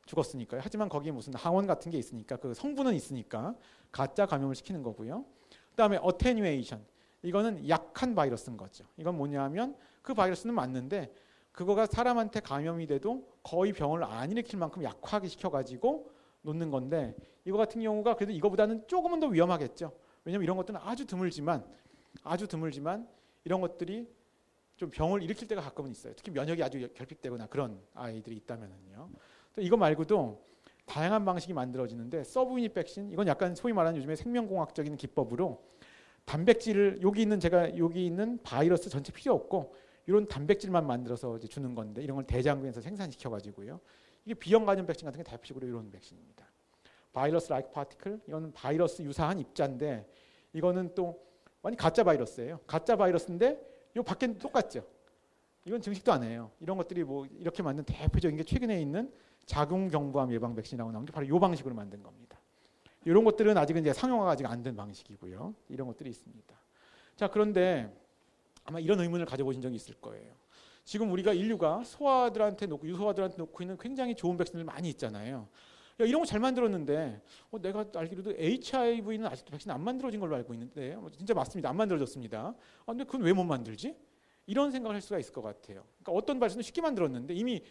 죽었으니까요. 하지만 거기에 무슨 항원 같은 게 있으니까 그 성분은 있으니까 가짜 감염을 시키는 거고요. 그다음에 어테뉴에이션. 이거는 약한 바이러스인 거죠. 이건 뭐냐면 그 바이러스는 맞는데 그거가 사람한테 감염이 돼도 거의 병을 안 일으킬 만큼 약하게 시켜가지고 놓는 건데 이거 같은 경우가 그래도 이거보다는 조금은 더 위험하겠죠. 왜냐하면 이런 것들은 아주 드물지만 이런 것들이 좀 병을 일으킬 때가 가끔은 있어요. 특히 면역이 아주 결핍되거나 그런 아이들이 있다면은요. 또 이거 말고도 다양한 방식이 만들어지는데 서브유닛 백신 이건 약간 소위 말하는 요즘에 생명공학적인 기법으로 단백질을 여기 있는 바이러스 전체 필요 없고 이런 단백질만 만들어서 이제 주는 건데 이런 걸 대장균에서 생산시켜 가지고요. 이게 비형 간염 백신 같은 게 대표적으로 이런 백신입니다. 바이러스 라이크 파티클 이거는 바이러스 유사한 입자인데 이거는 또 완전 가짜 바이러스예요. 가짜 바이러스인데 이 밖에는 똑같죠. 이건 증식도 안 해요. 이런 것들이 뭐 이렇게 만든 대표적인 게 최근에 있는 자궁경부암 예방 백신이라고 나온 게 바로 이 방식으로 만든 겁니다. 이런 것들은 아직은 이제 상용화가 아직 안 된 방식이고요. 이런 것들이 있습니다. 자, 그런데 아마 이런 의문을 가져보신 적이 있을 거예요. 지금 우리가 인류가 유소아들한테 놓고 있는 굉장히 좋은 백신들 많이 있잖아요. 야, 이런 거 잘 만들었는데 내가 알기로도 HIV는 아직도 백신 안 만들어진 걸로 알고 있는데 진짜 맞습니다. 안 만들어졌습니다. 근데 그건 왜 못 만들지? 이런 생각을 할 수가 있을 것 같아요. 그러니까 어떤 바이러스는 쉽게 만들었는데 이미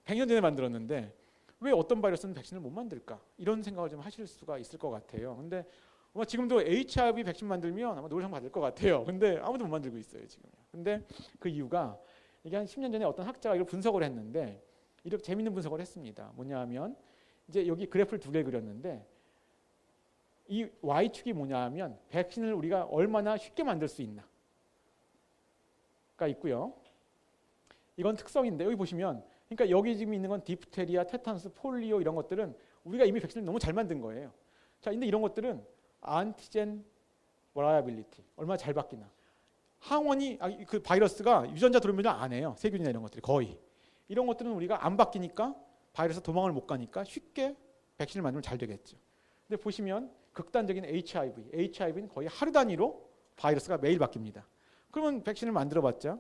100년 전에 만들었는데 왜 어떤 바이러스는 백신을 못 만들까? 이런 생각을 좀 하실 수가 있을 것 같아요. 근데 아마 지금도 HIV 백신 만들면 아마 노벨상 받을 것 같아요. 근데 아무도 못 만들고 있어요, 지금. 근데 그 이유가 이게 한 10년 전에 어떤 학자가 이걸 분석을 했는데 이렇게 재밌는 분석을 했습니다. 뭐냐면 이제 여기 그래프를 두 개 그렸는데 이 Y축이 뭐냐면 백신을 우리가 얼마나 쉽게 만들 수 있나가 있고요. 이건 특성인데 여기 보시면 그러니까 여기 지금 있는 건 디프테리아, 테타누스, 폴리오 이런 것들은 우리가 이미 백신을 너무 잘 만든 거예요. 자, 근데 이런 것들은 안티젠 버라이어빌리티 얼마나 잘 바뀌나. 항원이 그 바이러스가 유전자 돌연변이 안 해요. 세균이나 이런 것들이 거의. 이런 것들은 우리가 안 바뀌니까 바이러스 도망을 못 가니까 쉽게 백신을 만들면 잘 되겠죠. 근데 보시면 극단적인 HIV는 거의 하루 단위로 바이러스가 매일 바뀝니다. 그러면 백신을 만들어봤자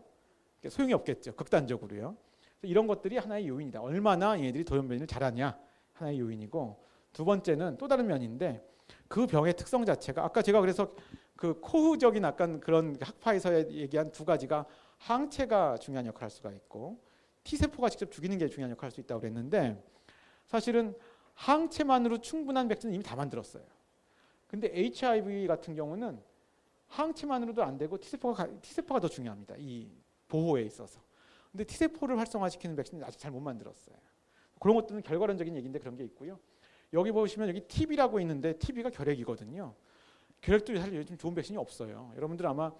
소용이 없겠죠. 극단적으로요. 이런 것들이 하나의 요인이다. 얼마나 얘네들이 돌연변이를 잘하냐 하나의 요인이고 두 번째는 또 다른 면인데 그 병의 특성 자체가 아까 제가 그래서 그 코후적인 약간 그런 학파에서 얘기한 두 가지가 항체가 중요한 역할을 할 수가 있고 T세포가 직접 죽이는 게 중요한 역할을 할 수 있다고 그랬는데 사실은 항체만으로 충분한 백신은 이미 다 만들었어요. 근데 HIV 같은 경우는 항체만으로도 안 되고 T세포가 더 중요합니다. 이 보호에 있어서. 근데 T세포를 활성화시키는 백신은 아직 잘 못 만들었어요. 그런 것들은 결과론적인 얘기인데 그런 게 있고요. 여기 보시면 여기 TB라고 있는데 TB가 결핵이거든요. 결핵도 사실 요즘 좋은 백신이 없어요. 여러분들 아마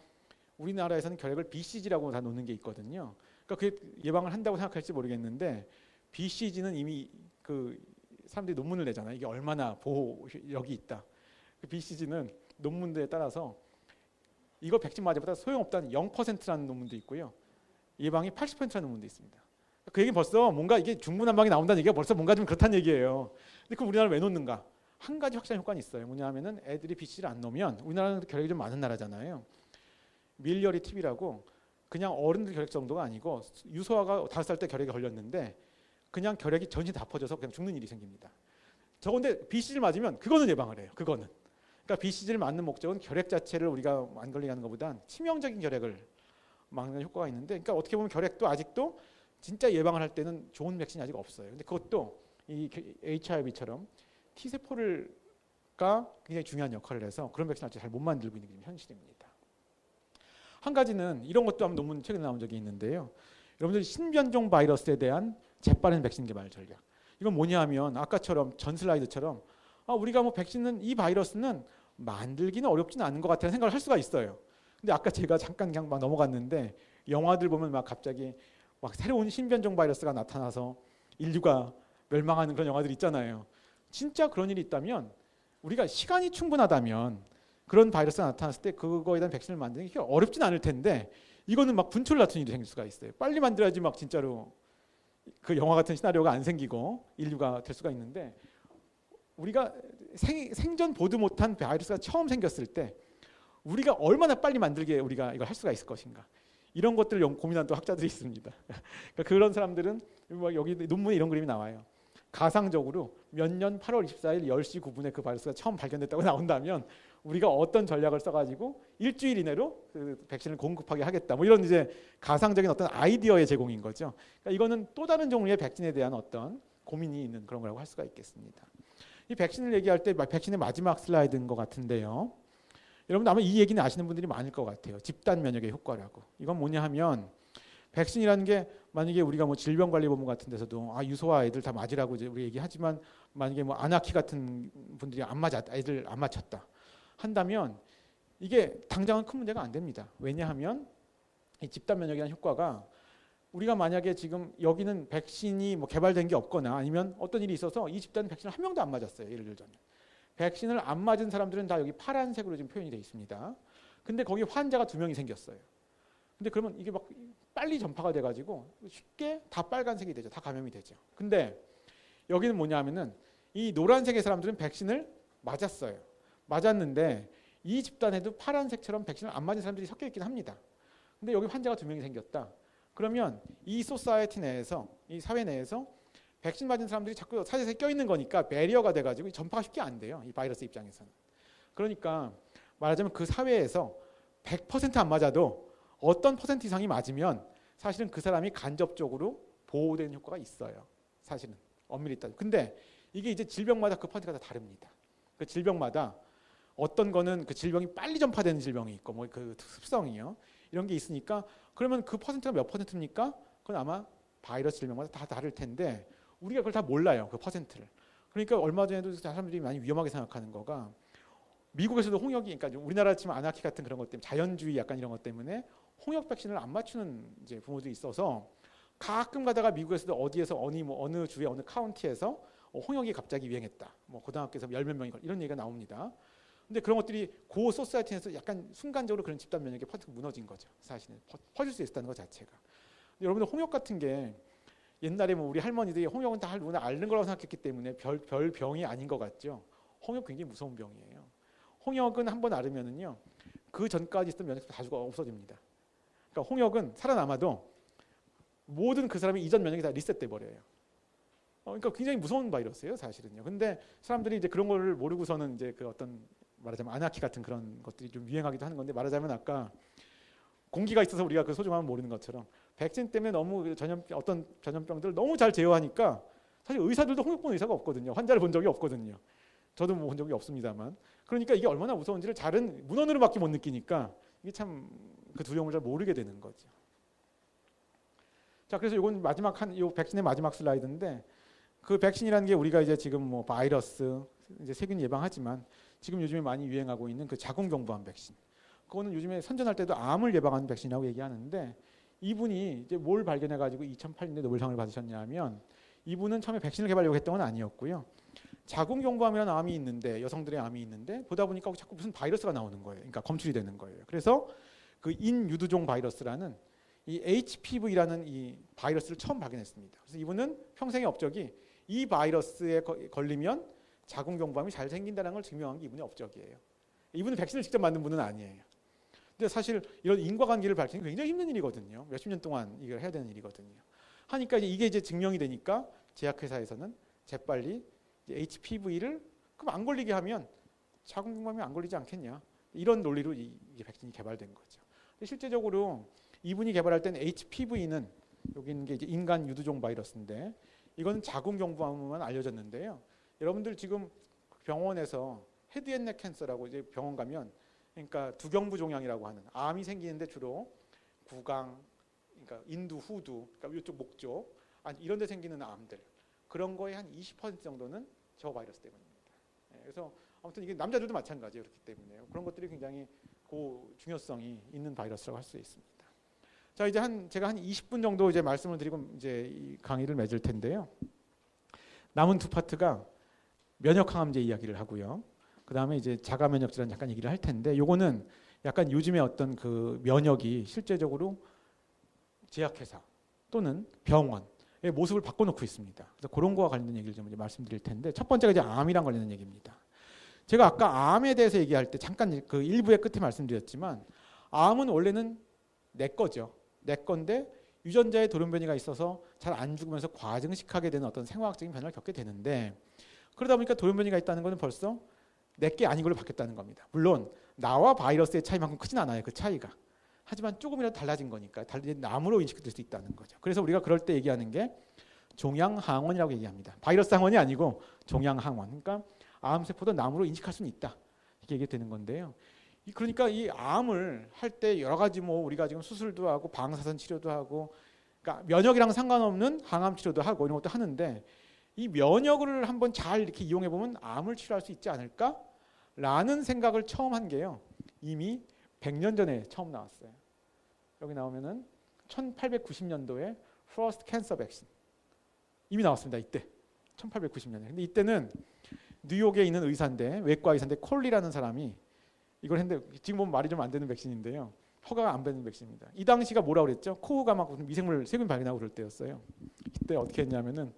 우리나라에서는 결핵을 BCG라고 다 놓는 게 있거든요. 그러니까 그게 예방을 한다고 생각할지 모르겠는데 BCG는 이미 그 사람들이 논문을 내잖아요. 이게 얼마나 보호력이 있다. 그 BCG는 논문들에 따라서 이거 백신 맞아보다 소용없다는 0%라는 논문도 있고요. 예방이 80%라는 논문도 있습니다. 그 얘기는 벌써 뭔가 이게 중구난방이 나온다는 얘기가 벌써 뭔가 좀 그렇다는 얘기예요. 근데 그럼 우리나라는 왜 놓는가? 한 가지 확실한 효과는 있어요. 뭐냐면은 애들이 BCG를 안 놓으면 우리나라는 결핵이 좀 많은 나라잖아요. 밀리어리 TB라고 그냥 어른들 결핵 정도가 아니고 유소아가 5살 때 결핵에 걸렸는데 그냥 결핵이 전신 다 퍼져서 그냥 죽는 일이 생깁니다. 저건데 BCG를 맞으면 그거는 예방을 해요. 그거는. 그러니까 BCG를 맞는 목적은 결핵 자체를 우리가 안 걸리게 하는 것보단 치명적인 결핵을 막는 효과가 있는데, 그러니까 어떻게 보면 결핵도 아직도 진짜 예방을 할 때는 좋은 백신이 아직 없어요. 근데 그것도 이 HIV처럼 T세포가 굉장히 중요한 역할을 해서 그런 백신을 아직 잘 못 만들고 있는 게 현실입니다. 한 가지는 이런 것도 한번 논문 최근에 나온 적이 있는데요. 여러분들이 신변종 바이러스에 대한 재빠른 백신 개발 전략. 이건 뭐냐 하면 아까처럼 전 슬라이드처럼 우리가 뭐 백신은 이 바이러스는 만들기는 어렵지는 않은 것 같다는 생각을 할 수가 있어요. 근데 아까 제가 잠깐 그냥 막 넘어갔는데 영화들 보면 막 갑자기 막 새로운 신변종 바이러스가 나타나서 인류가 멸망하는 그런 영화들 있잖아요. 진짜 그런 일이 있다면 우리가 시간이 충분하다면 그런 바이러스가 나타났을 때 그거에 대한 백신을 만드는 게 어렵진 않을 텐데 이거는 막 분출 같은 일이 생길 수가 있어요. 빨리 만들어야지 막 진짜로 그 영화 같은 시나리오가 안 생기고 인류가 될 수가 있는데 우리가 생전 보도 못한 바이러스가 처음 생겼을 때 우리가 얼마나 빨리 만들게 우리가 이걸 할 수가 있을 것인가. 이런 것들을 고민한 또 학자들이 있습니다. 그러니까 그런 사람들은 여기 논문에 이런 그림이 나와요. 가상적으로 몇 년 8월 24일 10시 9분에 그 바이러스가 처음 발견됐다고 나온다면 우리가 어떤 전략을 써가지고 일주일 이내로 그 백신을 공급하게 하겠다. 뭐 이런 이제 가상적인 어떤 아이디어의 제공인 거죠. 그러니까 이거는 또 다른 종류의 백신에 대한 어떤 고민이 있는 그런 거라고 할 수가 있겠습니다. 이 백신을 얘기할 때 백신의 마지막 슬라이드인 것 같은데요. 여러분 아마 이 얘기는 아시는 분들이 많을 것 같아요. 집단 면역의 효과라고. 이건 뭐냐 하면 백신이라는 게 만약에 우리가 뭐 질병관리본부 같은 데서도 유소아 애들 다 맞으라고 이제 우리 얘기하지만 만약에 뭐 아나키 같은 분들이 애들 안 맞췄다 한다면 이게 당장은 큰 문제가 안 됩니다. 왜냐하면 이 집단 면역이라는 효과가 우리가 만약에 지금 여기는 백신이 뭐 개발된 게 없거나 아니면 어떤 일이 있어서 이 집단 백신을 한 명도 안 맞았어요. 예를 들자면 백신을 안 맞은 사람들은 다 여기 파란색으로 지금 표현이 되어 있습니다. 근데 거기 환자가 2명이 생겼어요. 근데 그러면 이게 막 빨리 전파가 돼가지고 쉽게 다 빨간색이 되죠. 다 감염이 되죠. 근데 여기는 뭐냐 하면은 이 노란색의 사람들은 백신을 맞았어요. 맞았는데 이 집단에도 파란색처럼 백신을 안 맞은 사람들이 섞여 있긴 합니다. 근데 여기 환자가 2명이 생겼다. 그러면 이 소사이어티 내에서, 이 사회 내에서 백신 맞은 사람들이 자꾸 사이에 껴있는 거니까 배리어가 돼가지고 전파가 쉽게 안 돼요. 이 바이러스 입장에서는. 그러니까 말하자면 그 사회에서 100% 안 맞아도 어떤 퍼센트 이상이 맞으면 사실은 그 사람이 간접적으로 보호되는 효과가 있어요. 사실은 엄밀히 따지면. 근데 이게 이제 질병마다 그 퍼센트가 다 다릅니다. 그 질병마다 어떤 거는 그 질병이 빨리 전파되는 질병이 있고 뭐 그 습성이요. 이런 게 있으니까 그러면 그 퍼센트가 몇 퍼센트입니까? 그건 아마 바이러스 질병마다 다 다를 텐데 우리가 그걸 다 몰라요. 그 퍼센트를. 그러니까 얼마 전에도 사람들이 많이 위험하게 생각하는 거가 미국에서도 홍역이, 그러니까 우리나라 치면 아나키 같은 그런 것 때문에 자연주의 약간 이런 것 때문에 홍역 백신을 안 맞추는 이제 부모들이 있어서 가끔 가다가 미국에서도 어디에서 어느 주에 어느 카운티에서 홍역이 갑자기 유행했다. 뭐 고등학교에서 10몇 명이 이런 얘기가 나옵니다. 근데 그런 것들이 고 소사이티에서 약간 순간적으로 그런 집단 면역의 퍼센트가 무너진 거죠. 사실은 퍼질 수 있었다는 것 자체가. 근데 여러분들 홍역 같은 게 옛날에 뭐 우리 할머니들이 홍역은 다 누구나 앓는 거라고 생각했기 때문에 별 병이 아닌 것 같죠. 홍역 굉장히 무서운 병이에요. 홍역은 한번 앓으면은요 그 전까지 있던 면역도 다 죽어 없어집니다. 그러니까 홍역은 살아남아도 모든 그 사람의 이전 면역이 다 리셋돼 버려요. 그러니까 굉장히 무서운 바이러스예요, 사실은요. 근데 사람들이 이제 그런 걸 모르고서는 이제 그 어떤 말하자면 아나키 같은 그런 것들이 좀 유행하기도 하는 건데 말하자면 아까 공기가 있어서 우리가 그 소중함을 모르는 것처럼 백신 때문에 너무 어떤 전염병들을 너무 잘 제어하니까 사실 의사들도 홍역 본 의사가 없거든요. 환자를 본 적이 없거든요. 저도 뭐 본 적이 없습니다만. 그러니까 이게 얼마나 무서운지를 잘은 문헌으로밖에 못 느끼니까 이게 참 그 두려움을 잘 모르게 되는 거죠. 자, 그래서 이건 마지막 요 백신의 마지막 슬라이드인데 그 백신이라는 게 우리가 이제 지금 뭐 바이러스, 이제 세균 예방하지만 지금 요즘에 많이 유행하고 있는 그 자궁경부암 백신. 그거는 요즘에 선전할 때도 암을 예방하는 백신이라고 얘기하는데 이분이 이제 뭘 발견해가지고 2008년에 노벨상을 받으셨냐면 이분은 처음에 백신을 개발하려고 했던 건 아니었고요. 자궁경부암이라는 암이 있는데 여성들의 암이 있는데 보다 보니까 자꾸 무슨 바이러스가 나오는 거예요. 그러니까 검출이 되는 거예요. 그래서 그 인유두종 바이러스라는 이 HPV라는 이 바이러스를 처음 발견했습니다. 그래서 이분은 평생의 업적이 이 바이러스에 걸리면 자궁경부암이 잘 생긴다는 걸 증명한 게 이분의 업적이에요. 이분은 백신을 직접 만든 분은 아니에요. 근데 사실 이런 인과관계를 밝히는 게 굉장히 힘든 일이거든요. 몇십 년 동안 이걸 해야 되는 일이거든요. 하니까 이게 이제 증명이 되니까 제약회사에서는 재빨리 HPV를 그럼 안 걸리게 하면 자궁경부암이 안 걸리지 않겠냐. 이런 논리로 이 백신이 개발된 거죠. 실제적으로 이분이 개발할 때는 HPV는 여기 있는 게 이제 인간 유두종 바이러스인데 이건 자궁경부암만 알려졌는데요. 여러분들 지금 병원에서 헤드앤넥 캔서라고 이제 병원 가면 그러니까 두경부 종양이라고 하는 암이 생기는데 주로 구강, 그러니까 인두, 후두, 그러니까 이쪽 목 쪽 이런 데 생기는 암들 그런 거의 한 20% 정도는 저 바이러스 때문입니다. 그래서 아무튼 이게 남자들도 마찬가지예요. 그렇기 때문에 그런 것들이 굉장히 중요성이 있는 바이러스라고 할 수 있습니다. 자, 이제 제가 한 20분 정도 이제 말씀을 드리고 이제 이 강의를 맺을 텐데요. 남은 두 파트가 면역항암제 이야기를 하고요. 그 다음에 이제 자가면역질환 잠깐 얘기를 할 텐데, 요거는 약간 요즘에 어떤 그 면역이 실제적으로 제약회사 또는 병원의 모습을 바꿔놓고 있습니다. 그래서 그런 거와 관련된 얘기를 좀 이제 말씀드릴 텐데, 첫 번째가 이제 암이랑 관련된 얘기입니다. 제가 아까 암에 대해서 얘기할 때 잠깐 그 일부의 끝에 말씀드렸지만, 암은 원래는 내 거죠. 내 건데 유전자에 돌연변이가 있어서 잘 안 죽으면서 과증식하게 되는 어떤 생화학적인 변화를 겪게 되는데, 그러다 보니까 돌연변이가 있다는 것은 벌써 내게 아닌 걸로 바뀌었다는 겁니다. 물론 나와 바이러스의 차이만큼 크진 않아요. 그 차이가. 하지만 조금이라도 달라진 거니까 남으로 인식될 수 있다는 거죠. 그래서 우리가 그럴 때 얘기하는 게 종양항원이라고 얘기합니다. 바이러스 항원이 아니고 종양항원. 그러니까 암세포도 남으로 인식할 수는 있다. 이렇게 얘기되는 건데요. 그러니까 이 암을 할 때 여러 가지 뭐 우리가 지금 수술도 하고 방사선 치료도 하고, 그러니까 면역이랑 상관없는 항암 치료도 하고 이런 것도 하는데, 이 면역을 한번 잘 이렇게 이용해 보면 암을 치료할 수 있지 않을까라는 생각을 처음 한 게요. 이미 100년 전에 처음 나왔어요. 여기 나오면은 1890년도에 First Cancer Vaccine 이미 나왔습니다. 이때 1890년에. 근데 이때는 뉴욕에 있는 의사인데, 외과 의사인데 콜리라는 사람이 이걸 했는데, 지금 보면 말이 좀 안 되는 백신인데요. 허가가 안 되는 백신입니다. 이 당시가 뭐라고 그랬죠? 코우가 막 미생물 세균 발견하고 그럴 때였어요. 그때 어떻게 했냐면은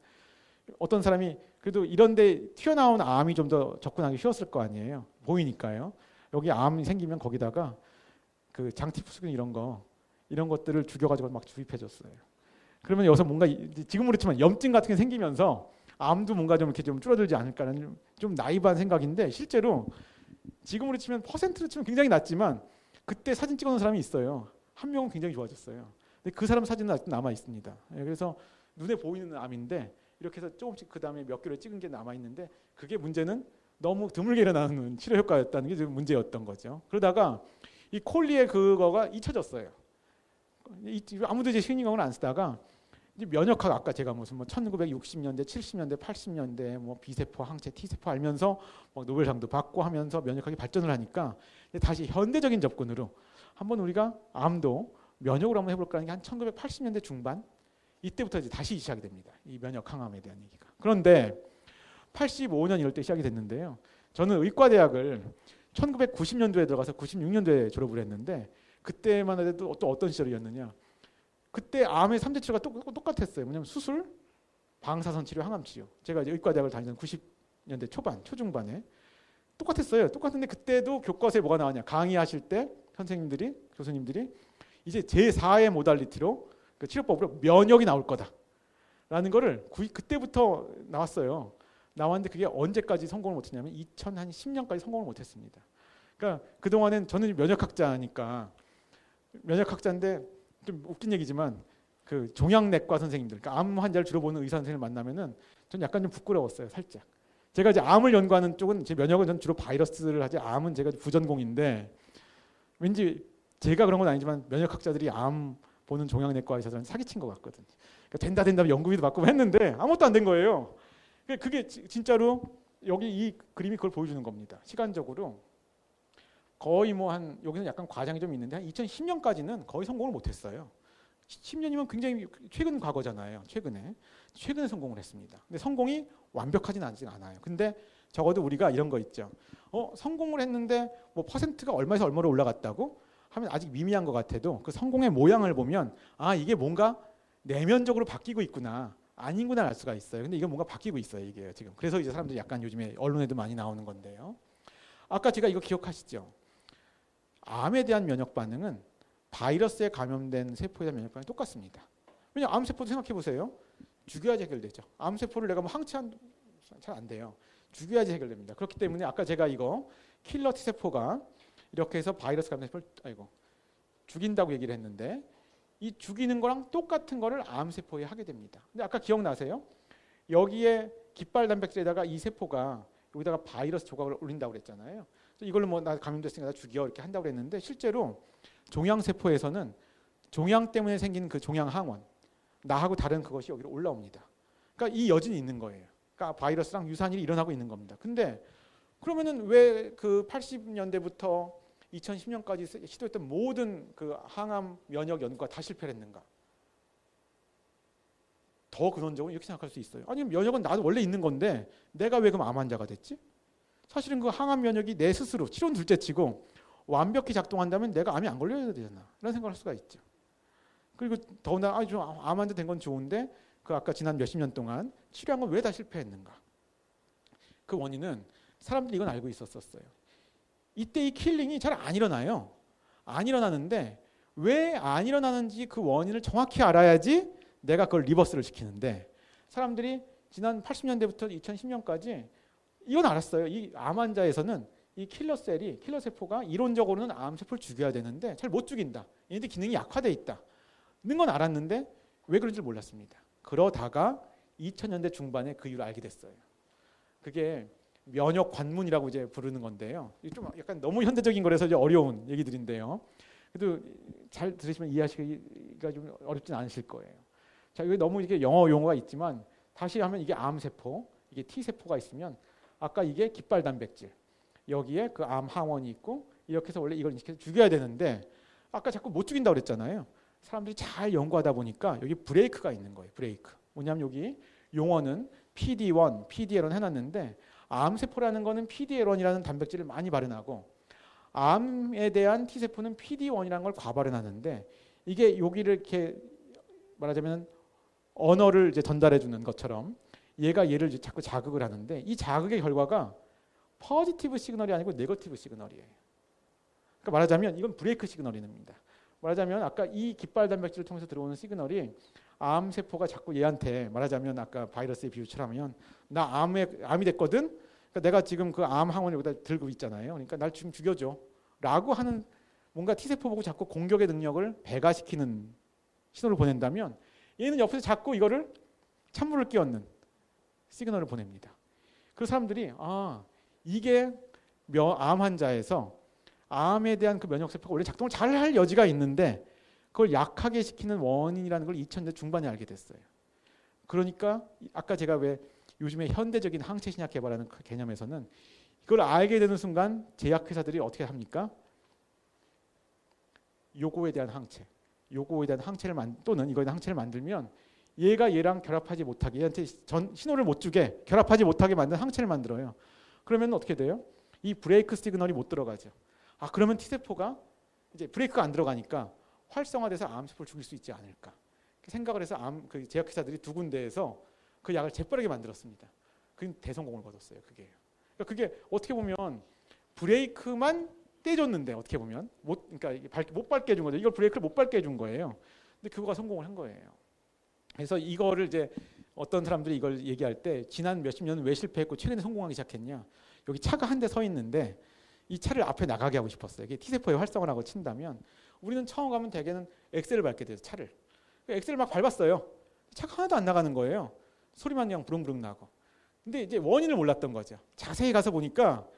어떤 사람이 그래도 이런데 튀어나온 암이 좀 더 접근하기 쉬웠을 거 아니에요. 보이니까요. 여기 암이 생기면 거기다가 그 장티푸스균 이런 것들을 죽여가지고 막 주입해줬어요. 그러면 여기서 뭔가 지금 그렇지만 염증 같은 게 생기면서 암도 뭔가 좀 이렇게 좀 줄어들지 않을까라는 좀 나이브한 생각인데, 실제로 지금으로 치면 퍼센트로 치면 굉장히 낮지만 그때 사진 찍어놓은 사람이 있어요. 한 명은 굉장히 좋아졌어요. 근데 그 사람 사진은 아직도 남아 있습니다. 그래서 눈에 보이는 암인데 이렇게 해서 조금씩 그 다음에 몇 개를 찍은 게 남아 있는데, 그게 문제는 너무 드물게 일어나는 치료 효과였다는 게 문제였던 거죠. 그러다가 이 콜리의 그거가 잊혀졌어요. 아무도 이제 신경을 안 쓰다가 이제 면역학, 아까 제가 무슨 뭐 1960년대, 70년대, 80년대 뭐 B세포, 항체, T세포 알면서 막 노벨상도 받고 하면서 면역학이 발전을 하니까 다시 현대적인 접근으로 한번 우리가 암도 면역으로 한번 해볼까 하는 게 한 1980년대 중반 이때부터 이제 다시 시작이 됩니다. 이 면역 항암에 대한 얘기가. 그런데 85년 이럴 때 시작이 됐는데요. 저는 의과대학을 1990년도에 들어가서 96년도에 졸업을 했는데, 그때만 해도 또 어떤 시절이었느냐. 그때 암의 3대 치료가 똑같았어요. 뭐냐면 수술, 방사선 치료, 항암 치료. 제가 이제 의과대학을 다니던 90년대 초반, 초중반에 똑같았어요. 똑같은데 그때도 교과서에 뭐가 나왔냐. 강의하실 때 선생님들이, 교수님들이 이제 제4의 모달리티로, 그 치료법으로 면역이 나올 거다라는 거를 그때부터 나왔어요. 나왔는데 그게 언제까지 성공을 못했냐면 2010년까지 성공을 못했습니다. 그러니까 그동안엔 저는 면역학자니까, 면역학자인데 좀 웃긴 얘기지만 그 종양내과 선생님들, 그러니까 암 환자를 주로 보는 의사 선생님을 만나면은 전 약간 좀 부끄러웠어요, 살짝. 제가 이제 암을 연구하는 쪽은, 제 면역은 전 주로 바이러스를 하지, 암은 제가 부전공인데, 왠지 제가 그런 건 아니지만 면역학자들이 암 보는 종양내과 의사들은 사기친 것 같거든요. 그러니까 된다 연구비도 받고 했는데 아무것도 안 된 거예요. 그게 진짜로 여기 이 그림이 그걸 보여주는 겁니다. 시간적으로 거의 뭐 한 여기는 약간 과장이 좀 있는데 한 2010년까지는 거의 성공을 못했어요. 10년이면 굉장히 최근 과거잖아요. 최근에 성공을 했습니다. 근데 성공이 완벽하진 않아요. 근데 적어도 우리가 이런 거 있죠. 성공을 했는데 뭐 퍼센트가 얼마에서 얼마로 올라갔다고 하면 아직 미미한 것 같아도 그 성공의 모양을 보면 이게 뭔가 내면적으로 바뀌고 있구나. 아닌구나 알 수가 있어요. 근데 이게 뭔가 바뀌고 있어요, 이게 지금. 그래서 이제 사람들이 약간 요즘에 언론에도 많이 나오는 건데요. 아까 제가 이거 기억하시죠? 암에 대한 면역 반응은 바이러스에 감염된 세포에 대한 면역 반응이 똑같습니다. 왜냐하면 암 세포도 생각해 보세요. 죽여야지 해결되죠. 암 세포를 내가 뭐 항체한 잘 안 돼요. 죽여야지 해결됩니다. 그렇기 때문에 아까 제가 이거 킬러 T 세포가 이렇게 해서 바이러스 감염 세포를 죽인다고 얘기를 했는데 이 죽이는 거랑 똑같은 거를 암 세포에 하게 됩니다. 근데 아까 기억나세요? 여기에 깃발 단백질에다가 이 세포가 여기다가 바이러스 조각을 올린다고 그랬잖아요. 이걸로 뭐 나 감염됐으니까 나 죽여 이렇게 한다고 그랬는데 실제로 종양 세포에서는 종양 때문에 생긴 그 종양 항원 나하고 다른 그것이 여기로 올라옵니다. 그러니까 이 여진이 있는 거예요. 그러니까 바이러스랑 유사한 일이 일어나고 있는 겁니다. 근데 그러면은 왜 그 80년대부터 2010년까지 시도했던 모든 그 항암 면역 연구가 다 실패를 했는가? 더 근원적으로 이렇게 생각할 수 있어요. 아니 면역은 나도 원래 있는 건데 내가 왜 그럼 암 환자가 됐지? 사실은 그 항암 면역이 내 스스로 치료는 둘째치고 완벽히 작동한다면 내가 암이 안 걸려야 되잖아. 이런 생각을 할 수가 있죠. 그리고 더군다나 암 환자 된 건 좋은데 그 아까 지난 몇십 년 동안 치료한 건 왜 다 실패했는가? 그 원인은 사람들이 이건 알고 있었어요. 이때 이 킬링이 잘 안 일어나요. 안 일어나는데 왜 안 일어나는지 그 원인을 정확히 알아야지 내가 그걸 리버스를 시키는데 사람들이 지난 80년대부터 2010년까지 이건 알았어요. 이 암 환자에서는 이 킬러 세포가 이론적으로는 암 세포를 죽여야 되는데 잘 못 죽인다. 얘네들 기능이 약화돼 있다. 는 건 알았는데 왜 그런지 몰랐습니다. 그러다가 2000년대 중반에 그 이유를 알게 됐어요. 그게 면역 관문이라고 이제 부르는 건데요. 좀 약간 너무 현대적인 거라서 이제 어려운 얘기들인데요. 그래도 잘 들으시면 이해하시기가 좀 어렵진 않으실 거예요. 자, 이게 너무 이게 영어 용어가 있지만 다시 하면 이게 암 세포, 이게 T 세포가 있으면 아까 이게 깃발 단백질, 여기에 그 암 항원이 있고 이렇게 해서 원래 이걸 인식해서 죽여야 되는데 아까 자꾸 못 죽인다고 그랬잖아요. 사람들이 잘 연구하다 보니까 여기 브레이크가 있는 거예요. 브레이크. 뭐냐면 여기 용어는 PD1, PDL1 해놨는데 암세포라는 거는 PDL1이라는 단백질을 많이 발현하고 암에 대한 T세포는 PD1이라는 걸 과발현하는데 이게 여기를 이렇게 말하자면 언어를 이제 전달해 주는 것처럼 얘가 얘를 이제 자꾸 자극을 하는데 이 자극의 결과가 포지티브 시그널이 아니고 네거티브 시그널이에요. 그러니까 말하자면 이건 브레이크 시그널입니다. 말하자면 아까 이 깃발 단백질을 통해서 들어오는 시그널이 암 세포가 자꾸 얘한테 말하자면 아까 바이러스의 비유처럼 하면 나 암이 됐거든. 그러니까 내가 지금 그 암 항원을 여기다 들고 있잖아요. 그러니까 날 지금 죽여줘라고 하는 뭔가 T 세포 보고 자꾸 공격의 능력을 배가시키는 신호를 보낸다면 얘는 옆에서 자꾸 이거를 찬물을 끼얹는 시그널을 보냅니다. 그 사람들이 이게 암 환자에서 암에 대한 그 면역 세포가 원래 작동을 잘 할 여지가 있는데 그걸 약하게 시키는 원인이라는 걸 2000년대 중반에 알게 됐어요. 그러니까 아까 제가 왜 요즘에 현대적인 항체 신약 개발하는 그 개념에서는 이걸 알게 되는 순간 제약회사들이 어떻게 합니까? 요거에 대한 항체를 또는 이거에 대한 항체를 만들면 얘가 얘랑 결합하지 못하게 얘한테 신호를 못 주게 결합하지 못하게 만든 항체를 만들어요. 그러면 어떻게 돼요? 이 브레이크 시그널이 못 들어가죠. 그러면 T세포가 이제 브레이크가 안 들어가니까 활성화돼서 암세포를 죽일 수 있지 않을까 생각을 해서 그 제약회사들이 두 군데에서 그 약을 재빠르게 만들었습니다. 그게 대성공을 거뒀어요. 그러니까 그게 어떻게 보면 브레이크만 떼줬는데 어떻게 보면 그러니까 못 밟게 해준 거죠. 이걸 브레이크를 못 밟게 해준 거예요. 근데 그거가 성공을 한 거예요. 그래서 이거를 이제 어떤 사람들이 이걸 얘기할 때 지난 몇십 년은 왜 실패했고 최근에 성공하기 시작했냐. 여기 차가 한 대 서 있는데 이 차를 앞에 나가게 하고 싶었어요. 이게 T세포에 활성을 하고 친다면 우리는 처음 가면 대개는 엑셀을 밟게 돼요. 차를. 엑셀을 막 밟았어요. 차가 하나도 안 나가는 거예요. 소리만 그냥 부릉부릉 나고. 근데 이제 원인을 몰랐던 거죠. 자세히 가서 보니까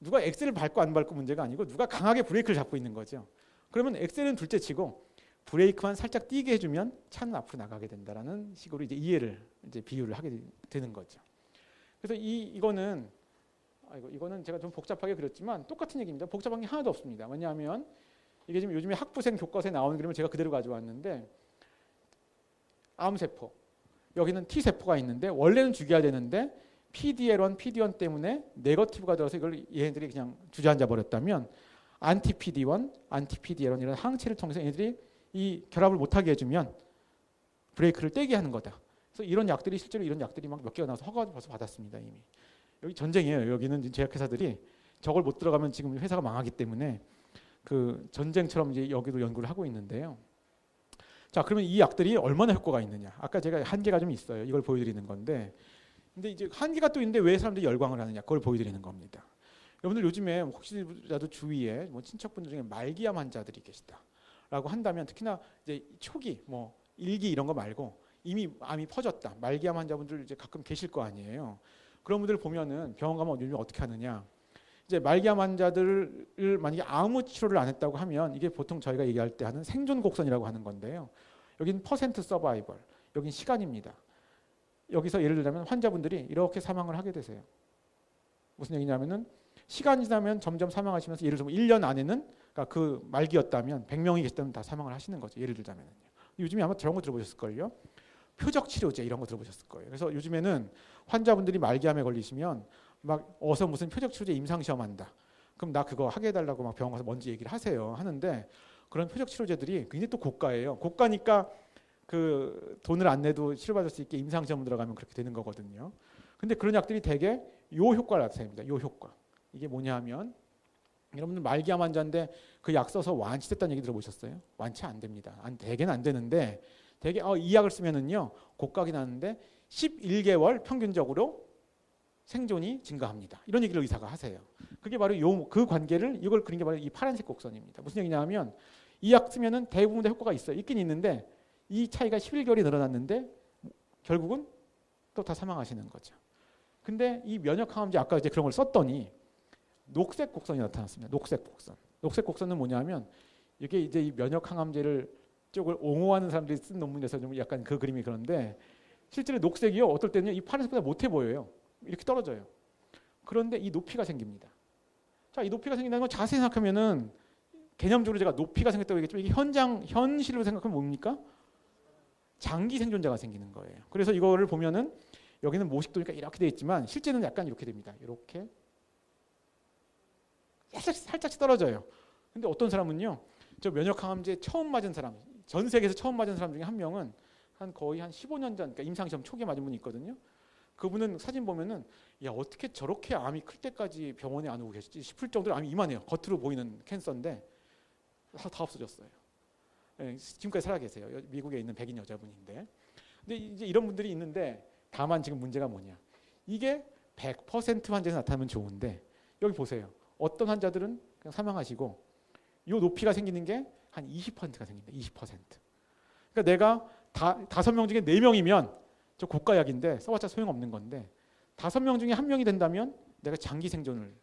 누가 엑셀을 밟고 안 밟고 문제가 아니고 누가 강하게 브레이크를 잡고 있는 거죠. 그러면 엑셀은 둘째치고 브레이크만 살짝 띄게 해주면 차는 앞으로 나가게 된다라는 식으로 이제 이해를 이제 비유를 하게 되는 거죠. 그래서 이거는 이거는 제가 좀 복잡하게 그렸지만 똑같은 얘기입니다. 복잡한 게 하나도 없습니다. 왜냐하면 이게 지금 요즘에 학부생 교과서에 나오는 그림을 제가 그대로 가져왔는데 암세포 여기는 T세포가 있는데 원래는 죽여야 되는데 PDL1, PD1 때문에 네거티브가 들어서 이걸 얘네들이 그냥 주저앉아 버렸다면 안티-PD1, 안티-PDL1 이런 항체를 통해서 얘네들이 이 결합을 못하게 해주면 브레이크를 떼게 하는 거다. 그래서 이런 약들이 실제로 이런 약들이 막 몇 개가 나와서 허가도 벌써 받았습니다. 이미. 여기 전쟁이에요. 여기는 제약회사들이 저걸 못 들어가면 지금 회사가 망하기 때문에 그 전쟁처럼 이제 여기도 연구를 하고 있는데요. 자, 그러면 이 약들이 얼마나 효과가 있느냐? 아까 제가 한계가 좀 있어요. 이걸 보여드리는 건데, 근데 이제 한계가 또 있는데 왜 사람들이 열광을 하느냐? 그걸 보여드리는 겁니다. 여러분들 요즘에 혹시라도 주위에 뭐 친척분들 중에 말기암 환자들이 계시다라고 한다면 특히나 이제 초기 뭐 1기 이런 거 말고 이미 암이 퍼졌다. 말기암 환자분들 이제 가끔 계실 거 아니에요. 그런 분들 보면은 병원 가면 요즘 어떻게 하느냐? 이제 말기암 환자들을 만약에 아무 치료를 안 했다고 하면 이게 보통 저희가 얘기할 때 하는 생존 곡선이라고 하는 건데요. 여기는 퍼센트 서바이벌, 여긴 시간입니다. 여기서 예를 들자면 환자분들이 이렇게 사망을 하게 되세요. 무슨 얘기냐면은 시간이 지나면 점점 사망하시면서 예를 들면 1년 안에는 그러니까 그 말기였다면 100명이 계시다면 다 사망을 하시는 거죠. 예를 들자면요. 요즘에 아마 저런 거 들어보셨을걸요. 표적 치료제 이런 거 들어보셨을 거예요. 그래서 요즘에는 환자분들이 말기암에 걸리시면 막 어서 무슨 표적 치료제 임상 시험한다. 그럼 나 그거 하게 해달라고 막 병원 가서 먼저 얘기를 하는데 그런 표적 치료제들이 굉장히 또 고가예요. 고가니까 그 돈을 안 내도 치료받을 수 있게 임상 시험 들어가면 그렇게 되는 거거든요. 근데 그런 약들이 대개 요 효과를 나타냅니다. 요 효과. 이게 뭐냐하면 여러분들 말기암 환자인데 그 약 써서 완치됐다는 얘기 들어보셨어요? 완치 안 됩니다. 대개는 안 되는데 대개 이 약을 쓰면은요 고가긴 하는데 11개월 평균적으로 생존이 증가합니다. 이런 얘기를 의사가 하세요. 그게 바로 그 관계를 이걸 그린 게 바로 이 파란색 곡선입니다. 무슨 얘기냐면 이 약 쓰면은 대부분 다 효과가 있긴 있는데 이 차이가 11개월이 늘어났는데 결국은 또 다 사망하시는 거죠. 근데 이 면역 항암제 아까 이제 그런 걸 썼더니 녹색 곡선이 나타났습니다. 녹색 곡선. 녹색 곡선은 뭐냐면 이게 이제 이 면역 항암제를 쪽을 옹호하는 사람들이 쓴 논문에서 좀 약간 그 그림이 그런데 실제로 녹색이요 어떨 때는요 이 파란색보다 못해 보여요. 이렇게 떨어져요. 그런데 이 높이가 생깁니다. 자, 이 높이가 생긴다는 건 자세히 생각하면은 개념적으로 제가 높이가 생겼다고 얘기했지만 이게 현실로 생각하면 뭡니까? 장기 생존자가 생기는 거예요. 그래서 이거를 보면은 여기는 모식도니까 이렇게 되어 있지만 실제는 약간 이렇게 됩니다. 이렇게 살짝씩 떨어져요. 근데 어떤 사람은요, 저 면역항암제 처음 맞은 사람, 전 세계에서 처음 맞은 사람 중에 한 명은 거의 한 15년 전, 그러니까 임상시험 초기에 맞은 분이 있거든요. 그분은 사진 보면은 야 어떻게 저렇게 암이 클 때까지 병원에 안 오고 계시지 싶을 정도로 암이 이만해요. 겉으로 보이는 캔서인데 다 없어졌어요. 네, 지금까지 살아 계세요. 미국에 있는 백인 여자분인데. 근데 이제 이런 분들이 있는데 다만 지금 문제가 뭐냐? 이게 100% 환자에서 나타나면 좋은데 여기 보세요. 어떤 환자들은 그냥 사망하시고 이 높이가 생기는 게 한 20%가 생깁니다. 20%. 그러니까 내가 5명 중에 4명이면 저 고가약인데 써봤자 소용없는 건데 5명 중에 1명이 된다면 내가 장기 생존을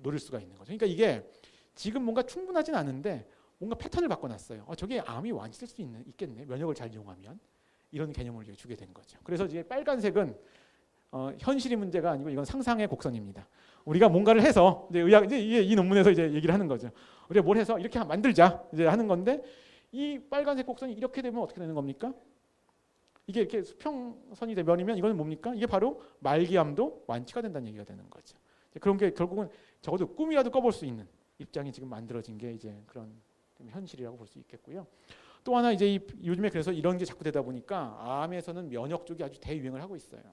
노릴 수가 있는 거죠. 그러니까 이게 지금 뭔가 충분하진 않은데 뭔가 패턴을 바꿔놨어요. 저게 암이 완치될 수 있겠네. 면역을 잘 이용하면. 이런 개념을 주게 된 거죠. 그래서 이제 빨간색은 현실의 문제가 아니고 이건 상상의 곡선입니다. 우리가 뭔가를 해서 이제 이 논문에서 이제 얘기를 하는 거죠. 우리가 뭘 해서 이렇게 만들자 이제 하는 건데 이 빨간색 곡선이 이렇게 되면 어떻게 되는 겁니까? 이게 이렇게 수평선이 되면이면 이거는 뭡니까? 이게 바로 말기암도 완치가 된다는 얘기가 되는 거죠. 그런 게 결국은 적어도 꿈이라도 꿔볼 수 있는 입장이 지금 만들어진 게 이제 그런 현실이라고 볼 수 있겠고요. 또 하나 이제 요즘에 그래서 이런 게 자꾸 되다 보니까 암에서는 면역 쪽이 아주 대유행을 하고 있어요.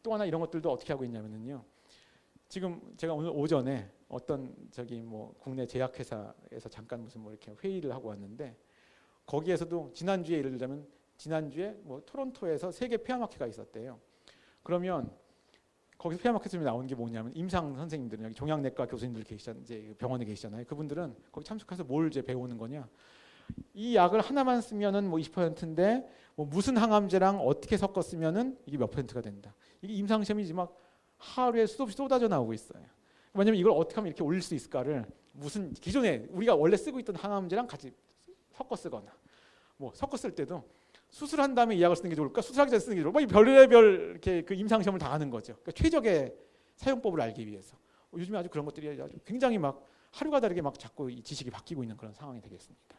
또 하나 이런 것들도 어떻게 하고 있냐면요. 지금 제가 오늘 오전에 어떤 뭐 국내 제약회사에서 잠깐 무슨 뭐 이렇게 회의를 하고 왔는데 거기에서도 지난주에 예를 들자면 지난주에 뭐 토론토에서 세계 폐암학회가 있었대요. 그러면 거기서 폐암학회에서 나온 게 뭐냐면 임상 선생님들은 여기 종양내과 교수님들 이제 병원에 계시잖아요. 그분들은 거기 참석해서 뭘 이제 배우는 거냐? 이 약을 하나만 쓰면은 뭐 20%인데 뭐 무슨 항암제랑 어떻게 섞어 쓰면은 이게 몇 %가 된다. 이게 임상 시험이 막 하루에 수도 없이 쏟아져 나오고 있어요. 왜냐면 이걸 어떻게 하면 이렇게 올릴 수 있을까를 무슨 기존에 우리가 원래 쓰고 있던 항암제랑 같이 섞어 쓰거나 뭐 섞어 쓸 때도 수술한 다음에 이 약을 쓰는 게 좋을까? 수술하기 전에 쓰는 게 좋을까? 뭐 별의별 이렇게 그 임상 시험을 다 하는 거죠. 그러니까 최적의 사용법을 알기 위해서. 요즘에 아주 그런 것들이 아주 굉장히 막 하루가 다르게 막 자꾸 이 지식이 바뀌고 있는 그런 상황이 되겠습니다.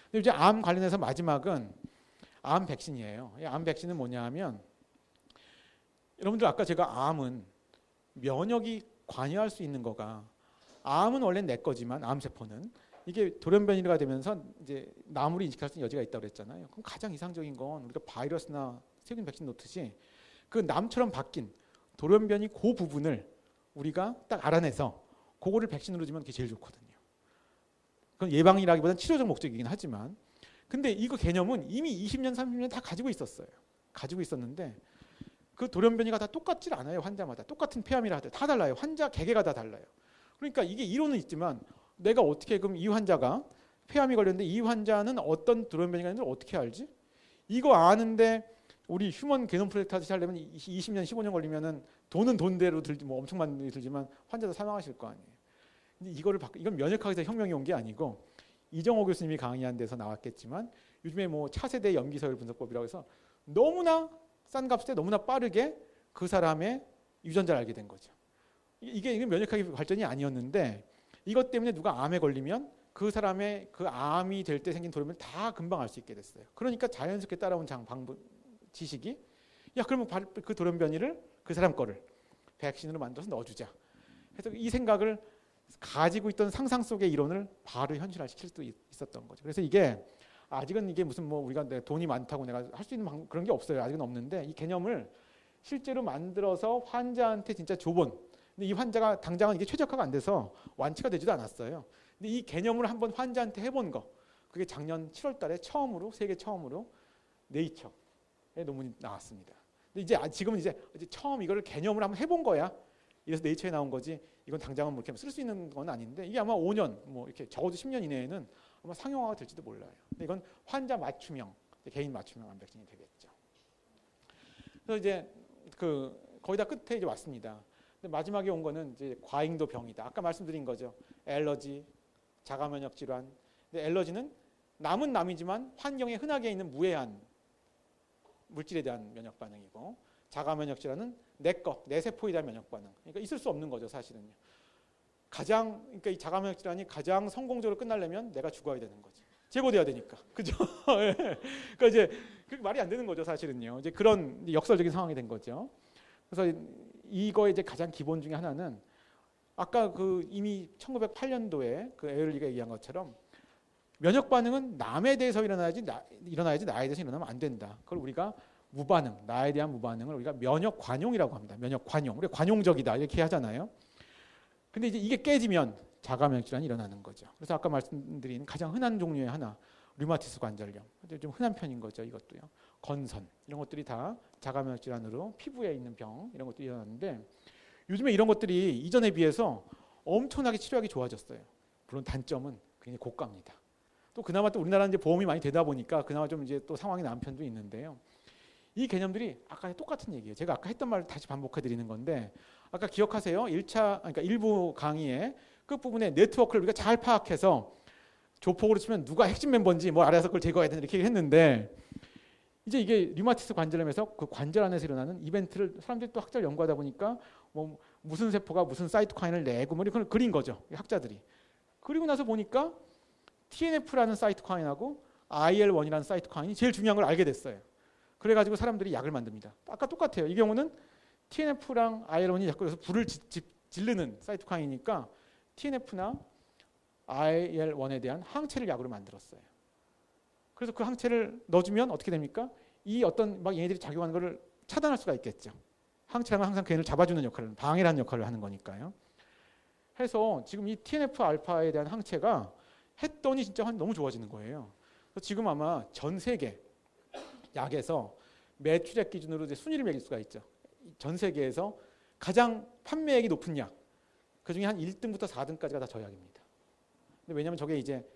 근데 이제 암 관련해서 마지막은 암 백신이에요. 이 암 백신은 뭐냐하면 여러분들 아까 제가 암은 면역이 관여할 수 있는 거가 암은 원래 내 거지만 암세포는 이게 돌연변이가 되면서 이제 나무를 인식할 수 있는 여지가 있다고 그랬잖아요. 그럼 가장 이상적인 건 우리가 바이러스나 세균 백신 놓듯이 그 남처럼 바뀐 돌연변이 그 부분을 우리가 딱 알아내서 그거를 백신으로 주면 그게 제일 좋거든요. 그건 예방이라기보다는 치료적 목적이긴 하지만 근데 이거 개념은 이미 20년, 30년 다 가지고 있었어요. 가지고 있었는데 그 돌연변이가 다 똑같질 않아요. 환자마다. 똑같은 폐암이라 하더라도 다 달라요. 환자 개개가 다 달라요. 그러니까 이게 이론은 있지만 내가 어떻게 그럼 이 환자가 폐암이 걸렸는데 이 환자는 어떤 돌연변이가 있는지 어떻게 알지? 이거 아는데 우리 휴먼 게놈 프로젝트 하듯이 하려면 20년, 15년 걸리면은 돈은 돈대로 들지 뭐 엄청 많이 들지만 환자도 사망하실 거 아니에요. 근데 이건 면역학에서 혁명이 온 게 아니고 이정호 교수님이 강의한 데서 나왔겠지만 요즘에 뭐 차세대 염기서열 분석법이라고 해서 너무나 싼 값에 너무나 빠르게 그 사람의 유전자를 알게 된 거죠. 이게 면역학의 발전이 아니었는데 이것 때문에 누가 암에 걸리면 그 사람의 그 암이 될 때 생긴 돌연변이 다 금방 알 수 있게 됐어요. 그러니까 자연스럽게 따라온 지식이 야 그러면 그 돌연변이를 그 사람 거를 백신으로 만들어서 넣어주자. 그래서 이 생각을 가지고 있던 상상 속의 이론을 바로 현실화시킬 수도 있었던 거죠. 그래서 이게 아직은 이게 무슨 뭐 우리가 돈이 많다고 내가 할 수 있는 그런 게 없어요. 아직은 없는데 이 개념을 실제로 만들어서 환자한테 진짜 줘본. 근데 이 환자가 당장은 이게 최적화가 안 돼서 완치가 되지도 않았어요. 근데 이 개념을 한번 환자한테 해본 거. 그게 작년 7월달에 처음으로 세계 처음으로 네이처에 논문이 나왔습니다. 근데 이제 지금은 이제 처음 이거를 개념을 한번 해본 거야. 이래서 네이처에 나온 거지. 이건 당장은 뭐 이렇게 쓸 수 있는 건 아닌데 이게 아마 5년 뭐 이렇게 적어도 10년 이내에는 아마 상용화가 될지도 몰라요. 근데 이건 환자 맞춤형, 개인 맞춤형 암 백신이 되겠죠. 그래서 이제 거의 다 끝에 이제 왔습니다. 근데 마지막에 온 거는 이제 과잉도 병이다. 아까 말씀드린 거죠. 알러지, 자가 면역 질환. 근데 알러지는 남은 남이지만 환경에 흔하게 있는 무해한 물질에 대한 면역 반응이고 자가 면역 질환은 내 세포에 대한 면역 반응. 그러니까 있을 수 없는 거죠, 사실은요. 그러니까 이 자가 면역 질환이 가장 성공적으로 끝나려면 내가 죽어야 되는 거지. 제거돼야 되니까. 그죠? 그러니까 이제 그게 말이 안 되는 거죠, 사실은요. 이제 그런 역설적인 상황이 된 거죠. 그래서 이거의 이제 가장 기본 중에 하나는 아까 이미 1908년도에 그 에얼리가 얘기한 것처럼 면역 반응은 남에 대해서 일어나야지 나에 대해서 일어나면 안 된다. 그걸 우리가 무반응, 나에 대한 무반응을 우리가 면역 관용이라고 합니다. 면역 관용. 우리가 관용적이다 이렇게 하잖아요. 근데 이제 이게 깨지면 자가 면역 질환이 일어나는 거죠. 그래서 아까 말씀드린 가장 흔한 종류의 하나, 류마티스 관절염. 좀 흔한 편인 거죠, 이것도요. 건선 이런 것들이 다 자가 면역 질환으로 피부에 있는 병 이런 것들이 일어나는데 요즘에 이런 것들이 이전에 비해서 엄청나게 치료하기 좋아졌어요. 물론 단점은 굉장히 고가입니다. 또 그나마 또 우리나라는 이제 보험이 많이 되다 보니까 그나마 좀 이제 또 상황이 나은 편도 있는데요. 이 개념들이 아까 똑같은 얘기예요. 제가 아까 했던 말을 다시 반복해 드리는 건데 아까 기억하세요? 그러니까 일부 강의의 끝부분에 네트워크를 우리가 잘 파악해서 조폭으로 치면 누가 핵심 멤버인지 뭐 알아서 그걸 제거해야 된다 이렇게 했는데 이제 이게 류마티스 관절염에서 그 관절 안에서 일어나는 이벤트를 사람들이 또 학자를 연구하다 보니까 뭐 무슨 세포가 무슨 사이토카인을 내고 뭐 이걸 그린 거죠. 학자들이. 그리고 나서 보니까 TNF라는 사이토카인하고 IL-1이라는 사이토카인이 제일 중요한 걸 알게 됐어요. 그래가지고 사람들이 약을 만듭니다. 아까 똑같아요. 이 경우는 TNF랑 IL-1이 자꾸 여기서 불을 지르는 사이토카인이니까 TNF나 IL-1에 대한 항체를 약으로 만들었어요. 그래서 그 항체를 넣어주면 어떻게 됩니까? 이 어떤 막 얘네들이 작용하는 것을 차단할 수가 있겠죠. 항체라면 항상 그 애를 잡아주는 역할을, 방해라는 역할을 하는 거니까요. 해서 지금 이 TNF 알파에 대한 항체가 했더니 진짜 너무 좋아지는 거예요. 그래서 지금 아마 전 세계 약에서 매출액 기준으로 이제 순위를 매길 수가 있죠. 전 세계에서 가장 판매액이 높은 약, 그 중에 한 1등부터 4등까지가 다 저 약입니다. 근데 왜냐하면 저게 이제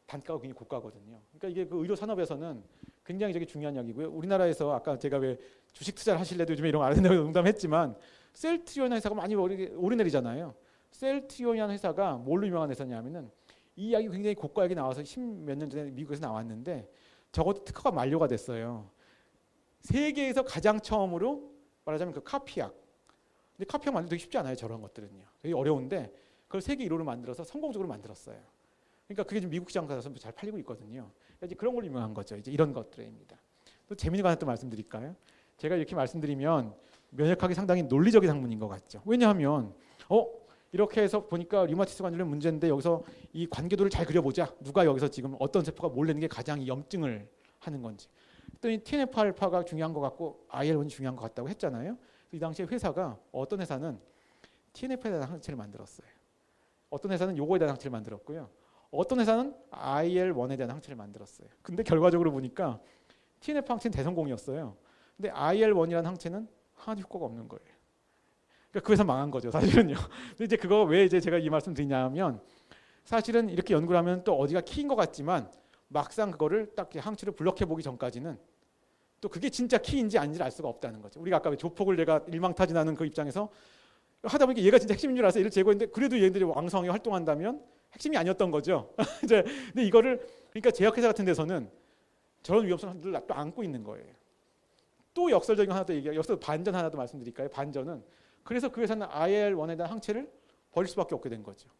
단가가 굉장히 고가거든요. 그러니까 이게 그 의료 산업에서는 굉장히 저게 중요한 약이고요. 우리나라에서 아까 제가 왜 주식 투자를 하실래도 요즘에 이런 거 안 한다고 농담했지만 셀트리온이라는 회사가 많이 오르내리잖아요. 셀트리온이라는 회사가 뭘로 유명한 회사냐면은 이 약이 굉장히 고가 약이 나와서 10몇 년 전에 미국에서 나왔는데 적어도 특허가 만료가 됐어요. 세계에서 가장 처음으로 말하자면 그 카피약. 근데 카피약 만들기 쉽지 않아요. 저런 것들은요. 되게 어려운데 그걸 세계 1호로 만들어서 성공적으로 만들었어요. 그러니까 그게 지금 미국 시장 가서 잘 팔리고 있거든요. 그러니까 이제 그런 걸 유명한 거죠. 이제 이런 것들입니다. 또 재미있는 거 하나 또 말씀드릴까요? 제가 이렇게 말씀드리면 면역학이 상당히 논리적인 학문인 것 같죠. 왜냐하면 이렇게 해서 보니까 류마티스 관절염 문제인데 여기서 이 관계도를 잘 그려보자. 누가 여기서 지금 어떤 세포가 몰리는 게 가장 이 염증을 하는 건지. 그랬더니 TNF-알파가 중요한 것 같고 IL-1이 중요한 것 같다고 했잖아요. 이 당시에 회사가 어떤 회사는 TNF에 대한 항체를 만들었어요. 어떤 회사는 요거에 대한 항체를 만들었고요. 어떤 회사는 IL-1에 대한 항체를 만들었어요. 근데 결과적으로 보니까 TNF 항체는 대성공이었어요. 근데 IL-1이라는 항체는 하나도 효과가 없는 거예요. 그러니까 그 회사 망한 거죠, 사실은요. 근데 이제 그거 왜 이제 제가 이 말씀 드리냐면 사실은 이렇게 연구를 하면 또 어디가 키인 것 같지만 막상 그거를 딱 항체를 블록해 보기 전까지는 또 그게 진짜 키인지 아닌지를 알 수가 없다는 거죠. 우리가 아까 조폭을 내가 일망타진하는 그 입장에서 하다 보니까 얘가 진짜 핵심인 줄 알아서 얘를 제거했는데 그래도 얘들이 왕성하게 활동한다면 핵심이 아니었던 거죠. 이제 근데 이거를 그러니까 제약회사 같은 데서는 저런 위험성을 또 안고 있는 거예요. 또 역설적인 하나 더 얘기해요. 역설 반전 하나 더 말씀드릴까요? 반전은 그래서 그 회사는 IL-1에 대한 항체를 버릴 수밖에 없게 된 거죠.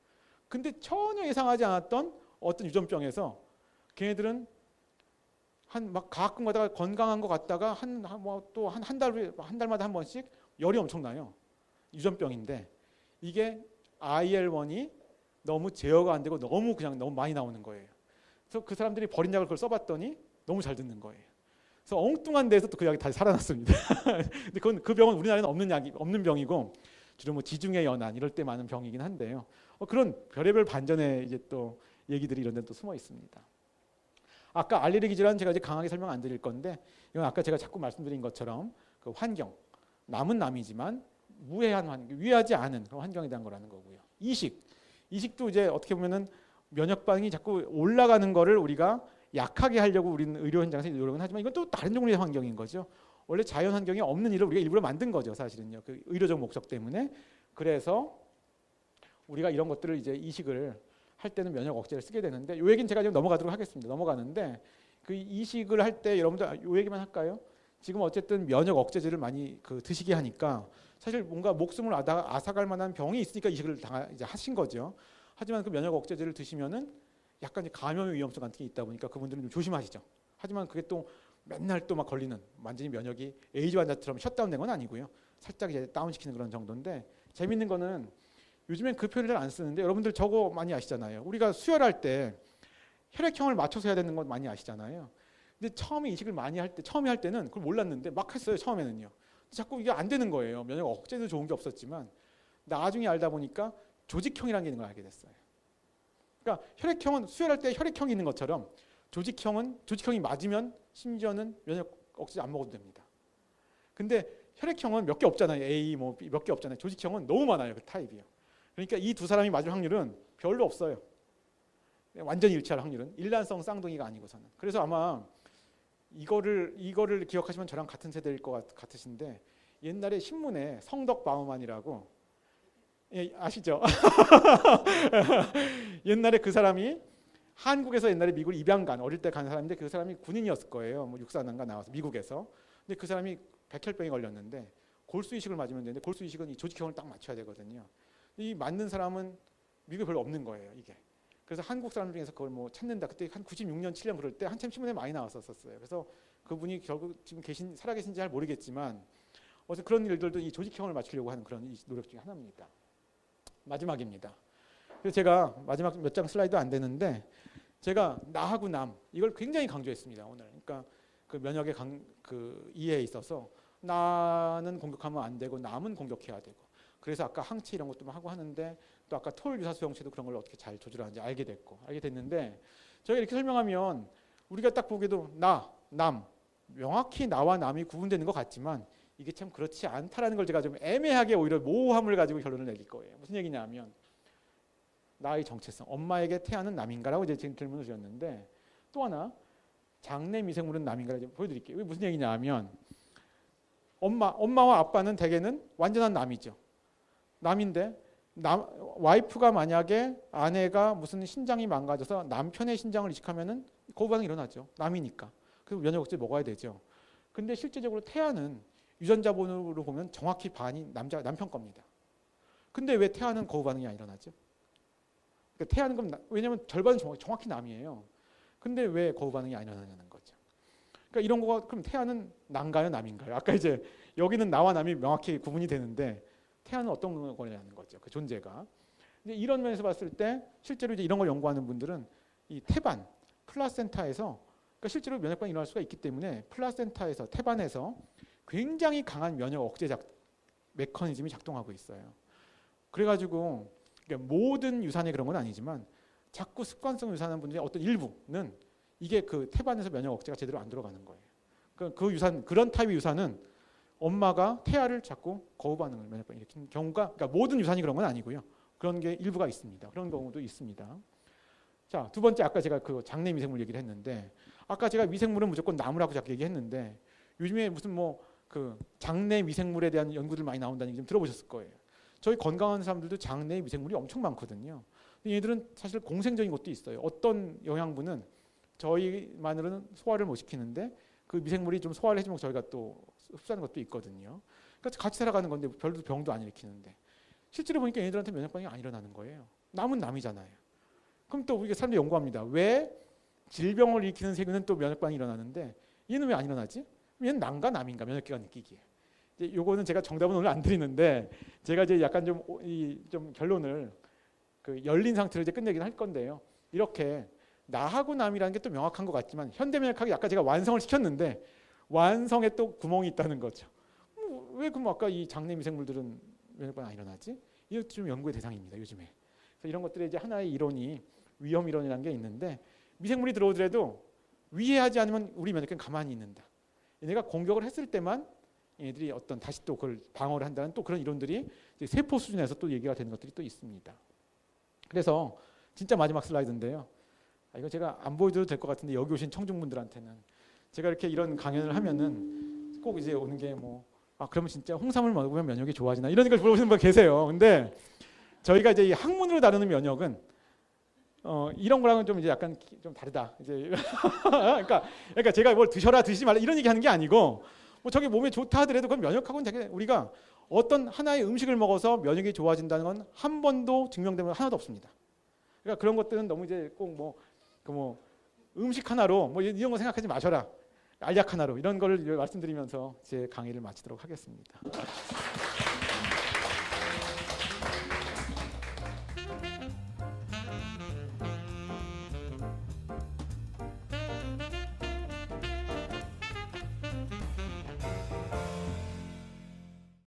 근데 전혀 예상하지 않았던 어떤 유전병에서 걔네들은 막 가끔 가다가 건강한 것 같다가 또 한 달마다 한 번씩 열이 엄청나요. 유전병인데 이게 IL-1이 너무 제어가 안 되고 너무 많이 나오는 거예요. 그래서 그 사람들이 버린 약을 그걸 써봤더니 너무 잘 듣는 거예요. 그래서 엉뚱한 데서 또 그 약이 다시 살아났습니다. 근데 그 병은 우리나라에는 없는 병이고 주로 뭐 지중해 연안 이럴 때 많은 병이긴 한데요. 그런 별의별 반전의 이제 또 얘기들이 이런 데 또 숨어 있습니다. 아까 알레르기 질환 제가 이제 강하게 설명 안 드릴 건데 이건 아까 제가 자꾸 말씀드린 것처럼 그 환경 남은 남이지만 무해한 환경, 위하지 않은 그런 환경에 대한 거라는 거고요. 이식도 이제 어떻게 보면은 면역 반응이 자꾸 올라가는 거를 우리가 약하게 하려고 우리는 의료 현장에서 노력은 하지만 이건 또 다른 종류의 환경인 거죠. 원래 자연 환경에 없는 일을 우리가 일부러 만든 거죠, 사실은요. 그 의료적 목적 때문에. 그래서 우리가 이런 것들을 이제 이식을 할 때는 면역 억제를 쓰게 되는데 이 얘기는 제가 지금 넘어가도록 하겠습니다. 넘어가는데 그 이식을 할 때 여러분들 이 얘기만 할까요? 지금 어쨌든 면역 억제제를 많이 드시게 하니까 사실 뭔가 목숨을 앗아갈 만한 병이 있으니까 이식을 이제 하신 거죠. 하지만 그 면역 억제제를 드시면은 약간 감염의 위험성 같은 게 있다 보니까 그분들은 좀 조심하시죠. 하지만 그게 또 맨날 또 막 걸리는 완전히 면역이 에이즈 환자처럼 셧다운된 건 아니고요. 살짝 이제 다운시키는 그런 정도인데 재밌는 거는 요즘엔 그 표현을 잘 안 쓰는데 여러분들 저거 많이 아시잖아요. 우리가 수혈할 때 혈액형을 맞춰서 해야 되는 건 많이 아시잖아요. 근데 처음에 이식을 많이 할 때 처음에 할 때는 그걸 몰랐는데 막 했어요. 처음에는요. 자꾸 이게 안 되는 거예요. 면역 억제도 좋은 게 없었지만 나중에 알다 보니까 조직형이라는 게 있는 걸 알게 됐어요. 그러니까 혈액형은 수혈할 때 혈액형이 있는 것처럼 조직형이 맞으면 심지어는 면역 억제제 안 먹어도 됩니다. 근데 혈액형은 몇 개 없잖아요. A 뭐 B 몇 개 없잖아요. 조직형은 너무 많아요. 그 타입이요. 그러니까 이 두 사람이 맞을 확률은 별로 없어요. 완전히 일치할 확률은 일란성 쌍둥이가 아니고서는. 그래서 아마 이거를 기억하시면 저랑 같은 세대일 것 같으신데 옛날에 신문에 성덕 바우만이라고 아시죠? 옛날에 그 사람이 한국에서 옛날에 미국을 입양 간 어릴 때 간 사람인데 그 사람이 군인이었을 거예요. 뭐 육사단가 나와서 미국에서. 근데 그 사람이 백혈병에 걸렸는데 골수 이식을 맞으면 되는데 골수 이식은 이 조직형을 딱 맞춰야 되거든요. 이 맞는 사람은 미국에 별로 없는 거예요, 이게. 그래서 한국 사람 중에서 그걸 뭐 찾는다. 그때 한 96년, 7년 그럴 때 한참 신문에 많이 나왔었어요. 그래서 그분이 결국 지금 살아계신지 잘 모르겠지만 어쨌든 그런 일들도 이 조직형을 맞추려고 하는 그런 노력 중에 하나입니다. 마지막입니다. 그래서 제가 마지막 몇 장 슬라이드 안 되는데 제가 나하고 남 이걸 굉장히 강조했습니다 오늘. 그러니까 그 면역의 그 이해에 있어서 나는 공격하면 안 되고 남은 공격해야 되고. 그래서 아까 항체 이런 것도 하고 하는데 또 아까 토ල් 유사 수용체도 그런 걸 어떻게 잘 조절하는지 알게 됐는데 저희가 이렇게 설명하면 우리가 딱 보기에도 남 명확히 나와 남이 구분되는 것 같지만 이게 참 그렇지 않다라는 걸 제가 좀 애매하게 오히려 모호함을 가지고 결론을 내릴 거예요. 무슨 얘기냐면 나의 정체성, 엄마에게 태아는 남인가라고 이제 지금 질문을 주셨는데 또 하나 장내 미생물은 남인가를 보여드릴게요. 이게 무슨 얘기냐면 엄마와 아빠는 대개는 완전한 남이죠. 남인데 와이프가 만약에 아내가 무슨 신장이 망가져서 남편의 신장을 이식하면은 거부 반응이 일어나죠. 남이니까. 그래서 면역 억제 먹어야 되죠. 근데 실제적으로 태아는 유전자본으로 보면 정확히 반이 남편 겁니다. 근데 왜 태아는 거부 반응이 안 일어나죠? 그러니까 태아는 그럼 왜냐하면 절반은 정확히 남이에요. 근데 왜 거부 반응이 안 일어나냐는 거죠. 그러니까 이런 거가 그럼 태아는 난가요, 남인가요? 아까 이제 여기는 나와 남이 명확히 구분이 되는데 태아는 어떤 거냐는 거죠. 그 존재가. 이제 이런 면에서 봤을 때 실제로 이제 이런 걸 연구하는 분들은 이 태반, 플라센타에서 그러니까 실제로 면역 반응이 일어날 수가 있기 때문에 플라센타에서 태반에서 굉장히 강한 면역 억제 메커니즘이 작동하고 있어요. 그래가지고 그러니까 모든 유산에 그런 건 아니지만 자꾸 습관성 유산하는 분들의 어떤 일부는 이게 그 태반에서 면역 억제가 제대로 안 들어가는 거예요. 그 유산 그런 타입의 유산은 엄마가 태아를 자꾸 거부 반응을 면역 반응 일으키는 경우가 그러니까 모든 유산이 그런 건 아니고요. 그런 게 일부가 있습니다. 그런 경우도 있습니다. 자, 두 번째 아까 제가 그 장내 미생물 얘기를 했는데 아까 제가 미생물은 무조건 나무라고 자꾸 얘기했는데 요즘에 무슨 뭐 그 장내 미생물에 대한 연구들 많이 나온다는 얘기 좀 들어보셨을 거예요. 저희 건강한 사람들도 장내 미생물이 엄청 많거든요. 얘들은 사실 공생적인 것도 있어요. 어떤 영양분은 저희만으로는 소화를 못 시키는데 그 미생물이 좀 소화를 해주면 저희가 또 흡수하는 것도 있거든요. 그러니까 같이 살아가는 건데 별로 병도 안 일으키는데 실제로 보니까 얘네들한테 면역 반응이 안 일어나는 거예요. 남은 남이잖아요. 그럼 또 우리가 사람들이 연구합니다. 왜 질병을 일으키는 세균은 또 면역 반응이 일어나는데 얘는 왜 안 일어나지? 얘는 남과 남인가 면역기가 느끼기에. 이제 요거는 제가 정답은 오늘 안 드리는데 제가 이제 약간 좀 결론을 그 열린 상태로 이제 끝내긴 할 건데요. 이렇게 나하고 남이라는 게 또 명확한 것 같지만 현대 면역학이 아까 제가 완성을 시켰는데 완성에 또 구멍이 있다는 거죠. 왜 그럼 아까 이 장내 미생물들은 면역 반응 안 일어나지? 이것도 좀 연구의 대상입니다. 요즘에. 그래서 이런 것들이 이제 하나의 이론이 위험 이론이라는 게 있는데 미생물이 들어오더라도 위해하지 않으면 우리 면역계는 가만히 있는다. 얘네가 공격을 했을 때만 얘네들이 어떤 다시 또 그걸 방어를 한다는 또 그런 이론들이 세포 수준에서 또 얘기가 되는 것들이 또 있습니다. 그래서 진짜 마지막 슬라이드인데요. 이거 제가 안 보여줘도 될 것 같은데 여기 오신 청중분들한테는 제가 이렇게 이런 강연을 하면은 꼭 이제 오는 게 뭐 그러면 진짜 홍삼을 먹으면 면역이 좋아지나 이런 걸 물어보시는 분 계세요. 근데 저희가 이제 이 학문으로 다루는 면역은 이런 거랑은 좀 이제 약간 좀 다르다. 이제 그러니까 제가 뭘 드셔라 드시지 말라 이런 얘기하는 게 아니고 뭐 저게 몸에 좋다 하더라도 그건 면역하고는 되게 우리가 어떤 하나의 음식을 먹어서 면역이 좋아진다는 건 한 번도 증명된 건 하나도 없습니다. 그러니까 그런 것들은 너무 이제 꼭 음식 하나로 뭐 이런 거 생각하지 마셔라. 알약 하나로 이런 걸 말씀드리면서 제 강의를 마치도록 하겠습니다.